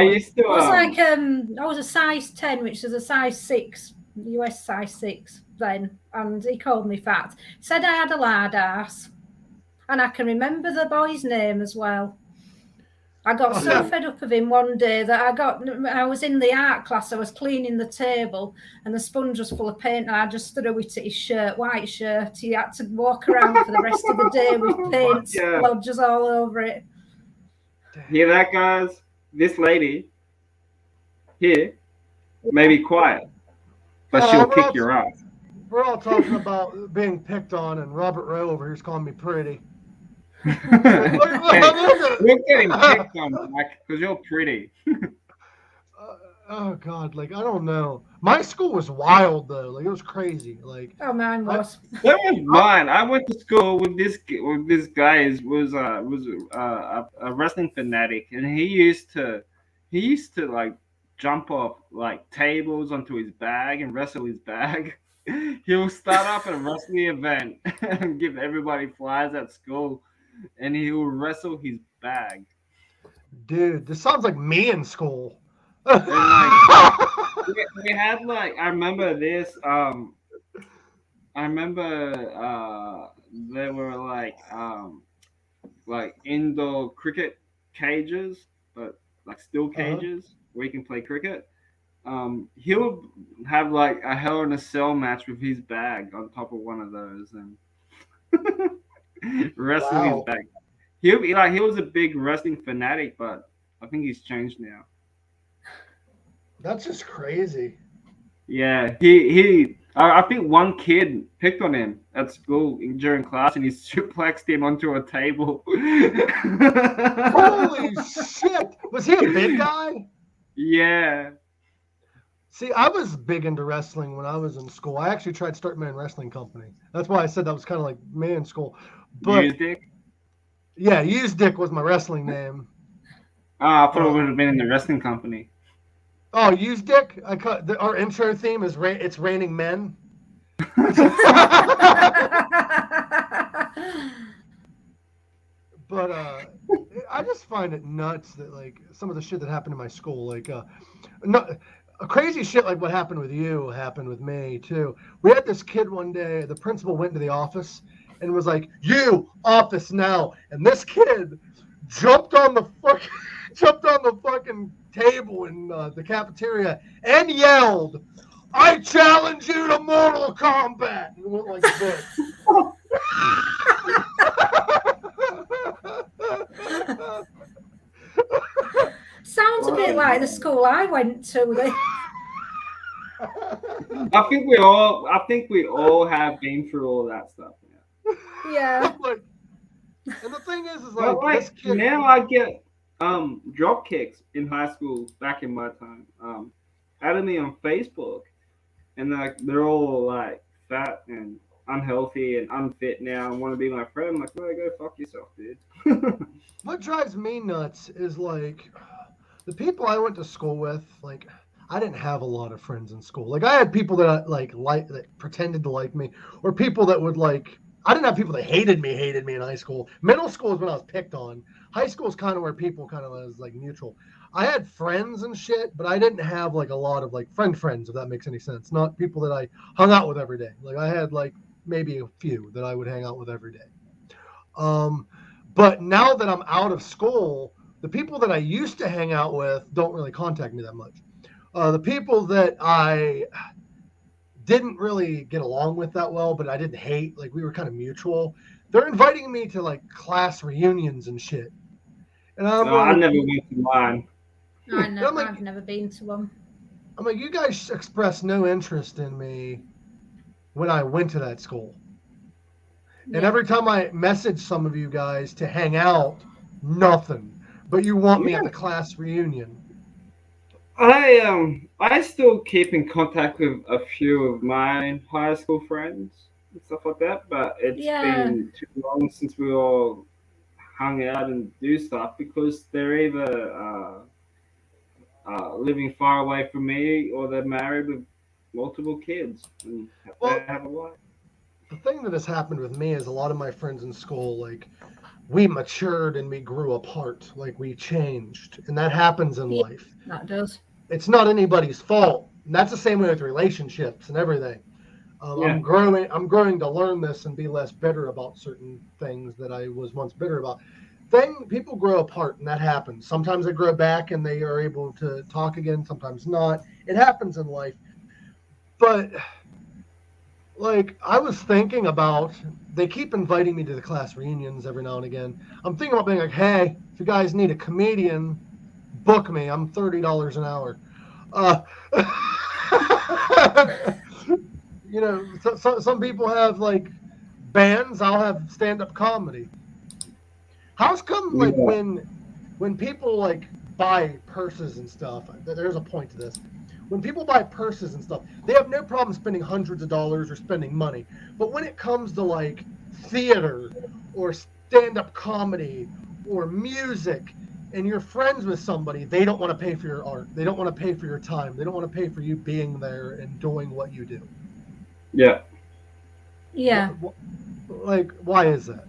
used to. It was like, I was a size 10, which is a size 6, US size 6 then, and he called me fat. Said I had a lard ass, and I can remember the boy's name as well. I got so fed up of him one day that I was in the art class, I was cleaning the table and the sponge was full of paint and I just threw it at his shirt, white shirt. He had to walk around for the rest of the day with paint splodges all over it. Hear that, guys? This lady here may be quiet, but she'll kick your ass. We're all talking about being picked on, and Robert Rowe over here is calling me pretty. We're getting picked on, Jack, because you're pretty. Oh God, like I don't know. My school was wild though. Like it was crazy. Like mine was. That was mine. I went to school with this guy was a wrestling fanatic, and he used to like jump off like tables onto his bag and wrestle his bag. He'll start up a wrestling event and give everybody flyers at school, and he will wrestle his bag. Dude, this sounds like me in school. And like, we had like I remember this. I remember there were like indoor cricket cages, but like steel cages where you can play cricket. he'll have like a Hell in a Cell match with his bag on top of one of those and wrestle his Wow. bag. He'll be like he was a big wrestling fanatic, but I think he's changed now. That's just crazy. Yeah, he. I think one kid picked on him at school during class, and he suplexed him onto a table. Holy shit! Was he a big guy? Yeah. See, I was big into wrestling when I was in school. I actually tried starting my own wrestling company. That's why I said that was kind of like me in school. But Usenick? yeah, Usenick was my wrestling name. I thought it would have been in the wrestling company. Oh, Usenick? Our intro theme is it's raining men. But I just find it nuts that like some of the shit that happened in my school, like crazy shit like what happened with you happened with me too. We had this kid one day, the principal went into the office and was like, "You, office now." And this kid jumped on the fucking table in the cafeteria and yelled, "I challenge you to Mortal Kombat!" And went like this. Sounds a bit like the school I went to. I think we all have been through all that stuff. Yeah. And the thing is like this kid, now I get drop kicks in high school back in my time. Added me on Facebook, and like they're all like fat and unhealthy and unfit now and want to be my friend. I'm like, well, go fuck yourself, dude. What drives me nuts is like the people I went to school with. Like, I didn't have a lot of friends in school. Like, I had people that that pretended to like me, or people that would like. I didn't have people that hated me in high school. Middle school is when I was picked on. High school is kind of where people kind of was like neutral. I had friends and shit, but I didn't have like a lot of like friends, if that makes any sense. Not people that I hung out with every day. Like, I had like maybe a few that I would hang out with every day. But now that I'm out of school, the people that I used to hang out with don't really contact me that much. The people that I didn't really get along with that well, but I didn't hate, like we were kind of mutual, they're inviting me to like class reunions and shit. And I never went to mine. I've never been to one. I'm like, you guys expressed no interest in me when I went to that school. Yeah. And every time I message some of you guys to hang out, nothing. But you want me at the class reunion. I still keep in contact with a few of my high school friends and stuff like that, but it's been too long since we all hung out and do stuff because they're either living far away from me or they're married with multiple kids and they have a life. The thing that has happened with me is a lot of my friends in school, like, we matured and we grew apart, like we changed, and that happens in life. That does. It's not anybody's fault. And that's the same way with relationships and everything. I'm growing to learn this and be less bitter about certain things that I was once bitter about. People grow apart, and that happens. Sometimes they grow back and they are able to talk again, sometimes not. It happens in life. But like, I was thinking about, they keep inviting me to the class reunions every now and again. I'm thinking about being like, hey, if you guys need a comedian, book me. I'm $30 an hour. You know, some people have like bands. I'll have stand-up comedy. How's come like when people like buy purses and stuff? There's a point to this. When people buy purses and stuff, they have no problem spending hundreds of dollars or spending money. But when it comes to like theater or stand-up comedy or music, and you're friends with somebody, they don't want to pay for your art. They don't want to pay for your time. They don't want to pay for you being there and doing what you do. Yeah. Yeah. Like, why is that?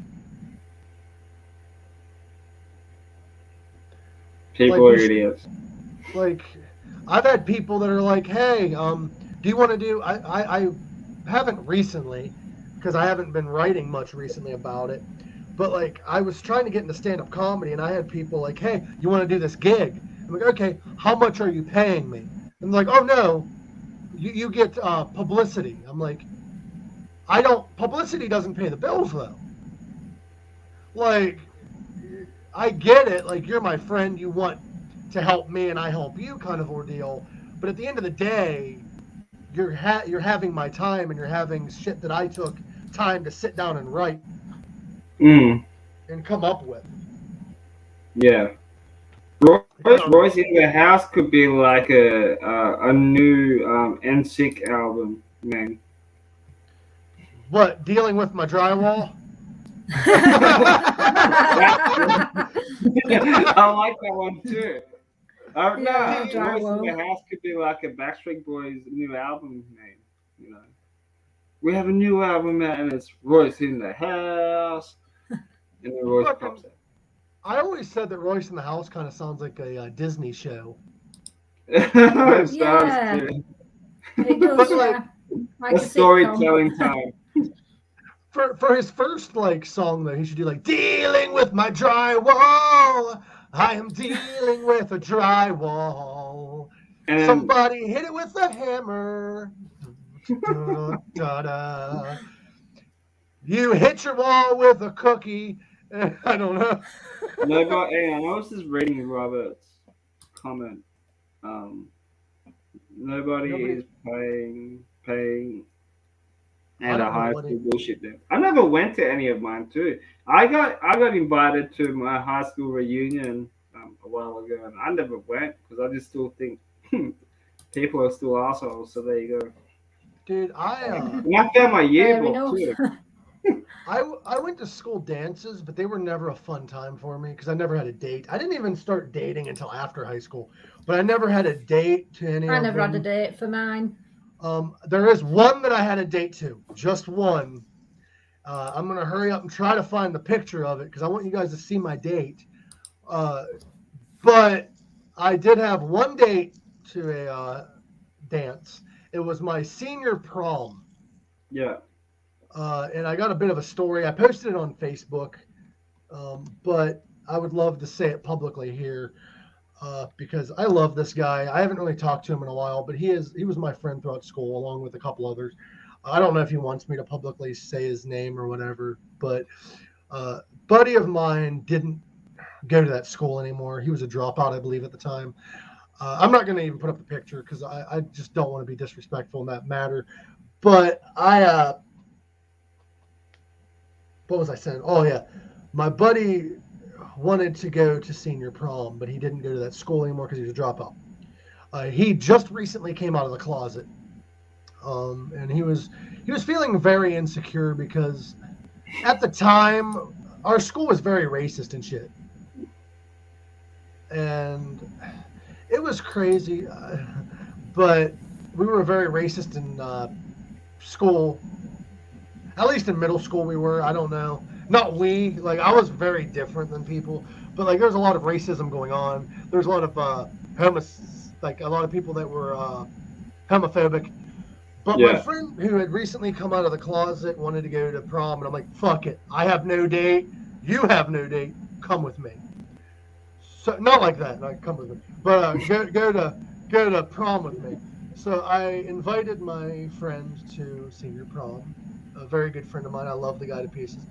People are idiots. Like, I've had people that are like, hey, do you want to do, I haven't recently, because I haven't been writing much recently about it, but like, I was trying to get into stand-up comedy, and I had people like, hey, you want to do this gig? I'm like, okay, how much are you paying me? And like, oh no, you get publicity. I'm like, publicity doesn't pay the bills though. Like, I get it. Like, you're my friend. You want to help me and I help you kind of ordeal. But at the end of the day, you're having my time and you're having shit that I took time to sit down and write and come up with. Yeah. Royce in the House could be like a new NSYNC album, man. What, dealing with my drywall? I like that one too. Royce in the House could be like a Backstreet Boys new album name. You know, we have a new album out and it's Royce in the House, and then Royce pops out. I always said that Royce in the House kind of sounds like a Disney show. It does, like a storytelling time. For his first song though, he should do like dealing with my drywall. I am dealing with a drywall. And somebody hit it with a hammer. Da, da, da. You hit your wall with a cookie. I don't know. No, but hey, I was just reading Robert's comment. Nobody is paying and a high school bullshit there. I never went to any of mine too. I got invited to my high school reunion a while ago, and I never went because I just still think people are still assholes. So there you go. Dude, I found my yearbook too. I went to school dances, but they were never a fun time for me because I never had a date. I didn't even start dating until after high school, but I never had a date to any of them. I never had a date for mine. There is one that I had a date to, just one. I'm going to hurry up and try to find the picture of it because I want you guys to see my date. But I did have one date to a dance. It was my senior prom. Yeah. And I got a bit of a story. I posted it on Facebook, but I would love to say it publicly here because I love this guy. I haven't really talked to him in a while, but he was my friend throughout school along with a couple others. I don't know if he wants me to publicly say his name or whatever, but buddy of mine didn't go to that school anymore. He was a dropout, I believe, at the time. I'm not going to even put up the picture because I just don't want to be disrespectful in that matter. But what was I saying? Oh, yeah. My buddy wanted to go to senior prom, but he didn't go to that school anymore because he was a dropout. He just recently came out of the closet. And he was feeling very insecure because at the time, our school was very racist and shit. And it was crazy. But we were very racist in school. At least in middle school we were. I don't know. Not we. I was very different than people. But there's a lot of racism going on. There's a lot of a lot of people that were homophobic. But my friend who had recently come out of the closet wanted to go to prom, and I'm like, fuck it. I have no date. You have no date. Come with me. So not like that. Like, come with me. But go to prom with me. So I invited my friend to senior prom. A very good friend of mine. I love the guy to pieces.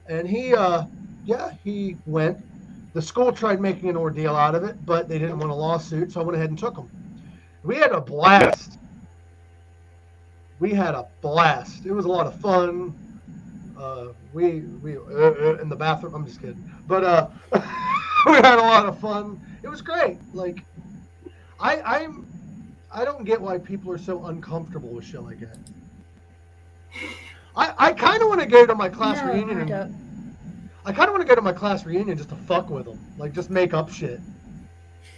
And he went. The school tried making an ordeal out of it, but they didn't want a lawsuit, so I went ahead and took him. We had a blast. It was a lot of fun. We in the bathroom. I'm just kidding. But we had a lot of fun. It was great. I don't get why people are so uncomfortable with shit like that. I kind of want to go to my class reunion. I kind of want to go to my class reunion just to fuck with them, just make up shit.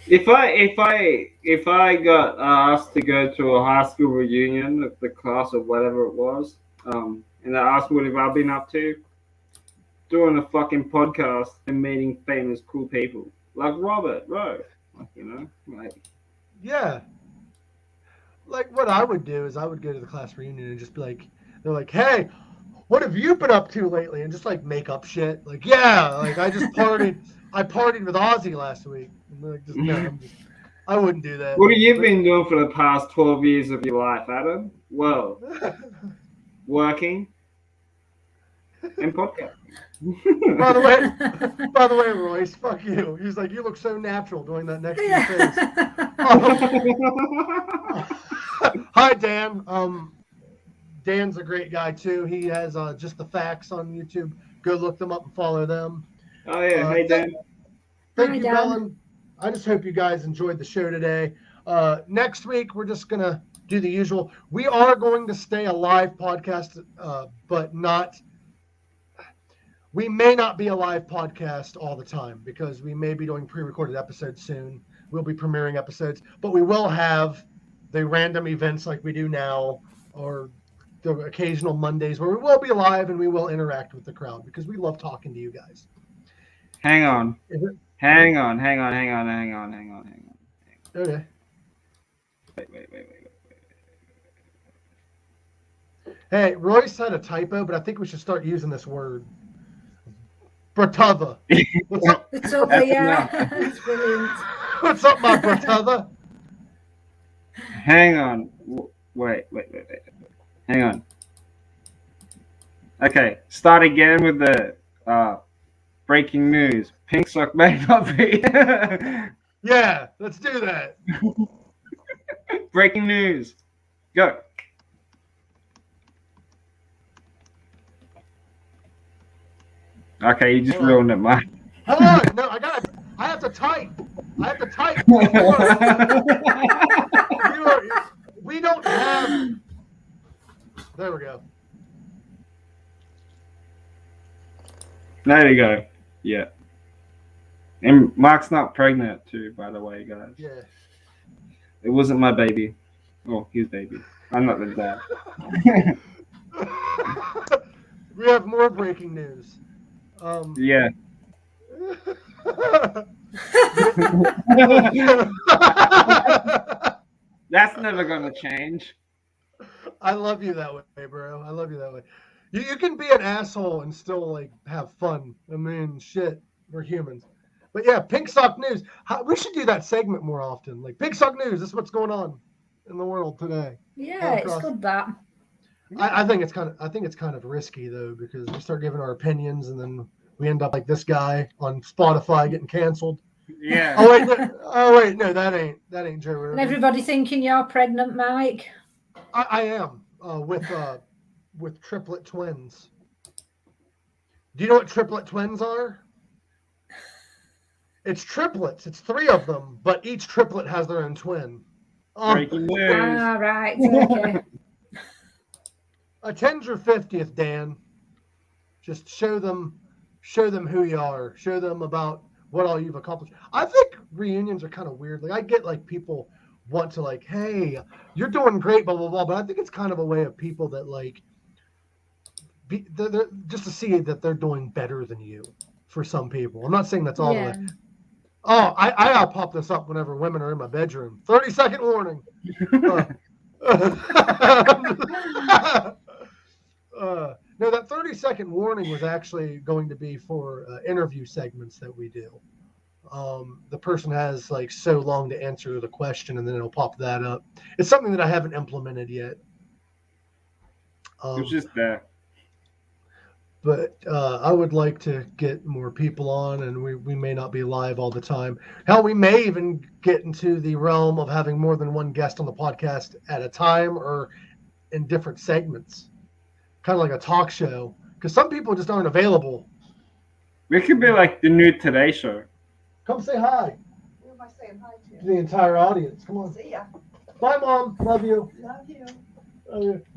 If I got asked to go to a high school reunion, the class or whatever it was, and they asked what have I been up to, doing a fucking podcast and meeting famous cool people like Robert, bro. Yeah. What I would do is I would go to the class reunion and just be like, they're like, hey, what have you been up to lately? And just make up shit. I just partied. I partied with Ozzy last week. And I wouldn't do that. What have you been doing for the past 12 years of your life, Adam? Well, working and podcasting. By the way, Royce, fuck you. He's like, you look so natural doing that next to your face. Hi, Dan. Dan's a great guy too. He has Just the Facts on YouTube. Go look them up and follow them. Oh yeah, hey Dan. Thank you, Bellen. I just hope you guys enjoyed the show today. Next week, we're just going to do the usual. We are going to stay a live podcast, but we may not be a live podcast all the time because we may be doing pre-recorded episodes soon. We'll be premiering episodes, but we will have the random events like we do now, or the occasional Mondays where we will be live and we will interact with the crowd because we love talking to you guys. Hang on. Hang on. Okay. Wait. Hey, Royce had a typo, but I think we should start using this word. Bratava. What's up? It's over, yeah. It's brilliant. What's up, my bratava? Hang on. Wait. Hang on. Okay, start again with the breaking news. Pink sock may not be. Yeah, let's do that. Breaking news. Go. Okay, you just ruined it, Mike. Hold on. No, I have to type. We don't have. There we go. There you go. Yeah. And Mark's not pregnant too, by the way, guys. Yeah. It wasn't my baby. Oh, his baby. I'm not the dad. We have more breaking news. Yeah. That's never gonna change. I love you that way, bro. I love you that way. You can be an asshole and still like have fun. I mean, shit, we're humans. But yeah, Pink Sock News. We should do that segment more often. Like Pink Sock News. This is what's going on in the world today. Yeah, it's good that. I think it's kind of risky though, because we start giving our opinions and then we end up like this guy on Spotify getting canceled. Yeah. Oh wait, no, that ain't Joe Rogan. And everybody thinking you're pregnant, Mike. I am with triplet twins. Do you know what triplet twins are? It's triplets. It's 3 of them, but each triplet has their own twin. Breaking news. Ah, right. Okay. Attend your 50th, Dan. Just show them who you are. Show them about what all you've accomplished. I think reunions are kind of weird. Like I get like people want to like, hey, you're doing great, blah blah blah. But I think it's kind of a way of people that like, they're just to see that they're doing better than you. For some people, I'm not saying that's all the way. Oh, I'll pop this up whenever women are in my bedroom. 30-second warning. No, that 30-second warning was actually going to be for interview segments that we do. The person has like so long to answer the question, and then it'll pop that up. It's something that I haven't implemented yet. It's just that. But I would like to get more people on, and we may not be live all the time. Hell, we may even get into the realm of having more than one guest on the podcast at a time or in different segments. Kind of like a talk show. Because some people just aren't available. We could be like the new Today Show. Come say hi. Who am I saying hi to? To the entire audience. Come on. See ya. Bye, Mom. Love you. Love you.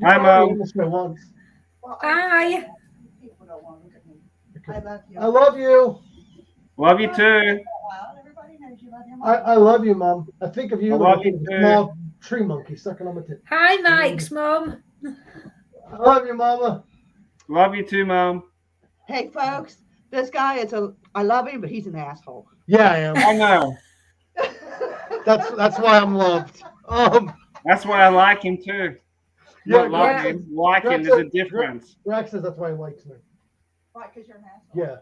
Hi, Mom. Once. Well, Hi. People don't want to look at me. I love you. I love you. Love you too. Well, everybody knows you love him. I love you, Mom. I think of you I like love a you too. small tree monkey sucking on my tit. Hi, Mike's mum. I love you, Mama. Love you too, Mom. Hey, folks, this guy I love him, but he's an asshole. Yeah, I am. I know. That's why I'm loved. That's why I like him too. Yeah, Not love yeah. him. Like him. There's a difference. Rex says that's why he likes me. Why? Because you're an asshole. Yeah.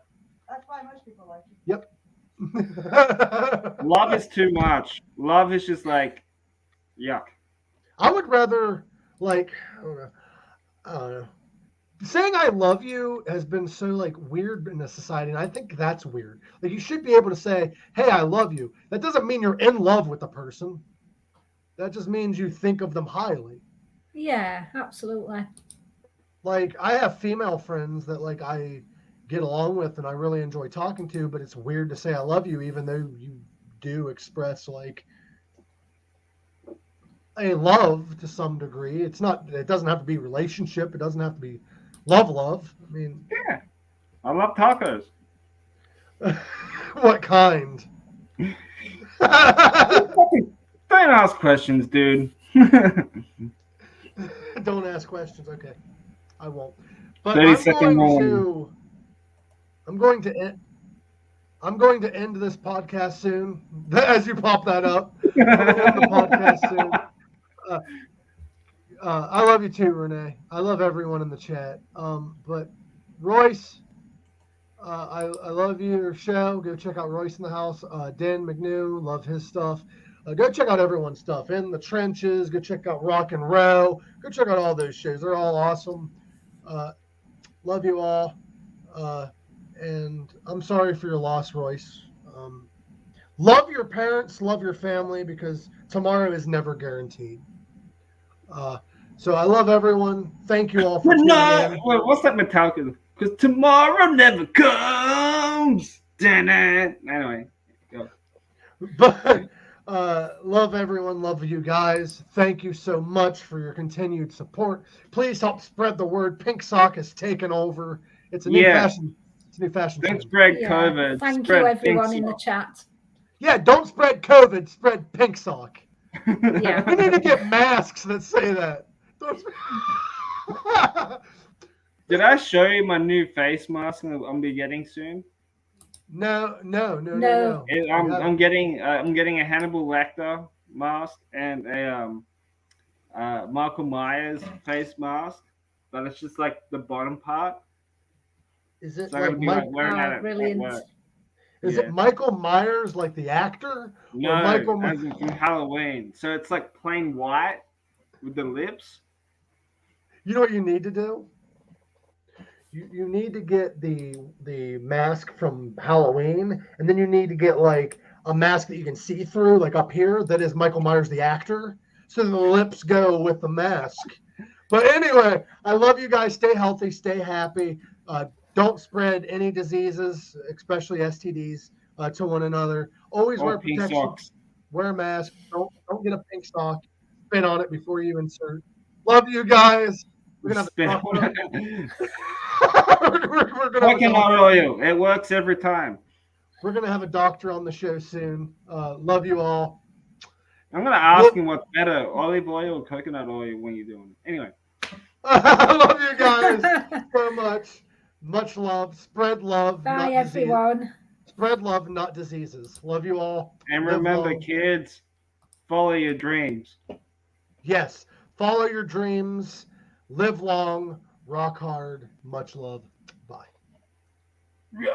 That's why most people like you. Yep. Love is too much. Love is just like, yuck. I would rather, like, I don't know. Saying I love you has been so like weird in a society, and I think that's weird. Like, you should be able to say, "Hey, I love you." That doesn't mean you're in love with the person. That just means you think of them highly. Yeah, absolutely. Like, I have female friends that like I get along with and I really enjoy talking to, but it's weird to say I love you, even though you do express like a love to some degree. It's not. It doesn't have to be relationship. It doesn't have to be love. I mean, Yeah, I love tacos. what kind? Don't ask questions, dude. Don't ask questions. Okay, I won't. But 30-second I'm going to end this podcast soon. As you pop that up, I'm going to end the podcast soon. I love you too, Renee. I love everyone in the chat. But Royce, I love your show. Go check out Royce in the House. Dan McNew, love his stuff. Go check out everyone's stuff. In the Trenches. Go check out Rock and Row. Go check out all those shows. They're all awesome. Love you all. And I'm sorry for your loss, Royce. Love your parents. Love your family, because tomorrow is never guaranteed. So I love everyone. Thank you all for tuning in. What's that Metallica? Because tomorrow never comes. Anyway, go. But love everyone. Love you guys. Thank you so much for your continued support. Please help spread the word. Pink Sock has taken over. It's a new fashion. It's a new fashion. Don't spread COVID. Thank you, everyone in the chat. Yeah, don't spread COVID. Spread Pink Sock. Yeah. We need to get masks that say that. Did I show you my new face mask I'm be getting soon? No. I'm getting a Hannibal Lecter mask and a Michael Myers face mask, but it's just like the bottom part. Is it so like brilliant? Is it Michael Myers, like the actor? No, as in from Halloween. So it's like plain white with the lips. You know what you need to do? You need to get the mask from Halloween, and then you need to get like a mask that you can see through, like up here, that is Michael Myers the actor, so the lips go with the mask. But anyway, I love you guys. Stay healthy, stay happy. Don't spread any diseases, especially STDs, to one another. Always wear protection. Socks. Wear a mask. Don't get a pink sock. Spit on it before you insert. Love you guys. We're gonna have coconut oil. It works every time. We're gonna have a doctor on the show soon. Love you all. I'm gonna ask him what's better, olive oil or coconut oil when you're doing it. Anyway. I love you guys so much. Much love. Spread love. Bye, everyone. Spread love, not diseases. Love you all. And remember, kids, follow your dreams. Yes. Follow your dreams. Live long. Rock hard. Much love. Bye. Yeah.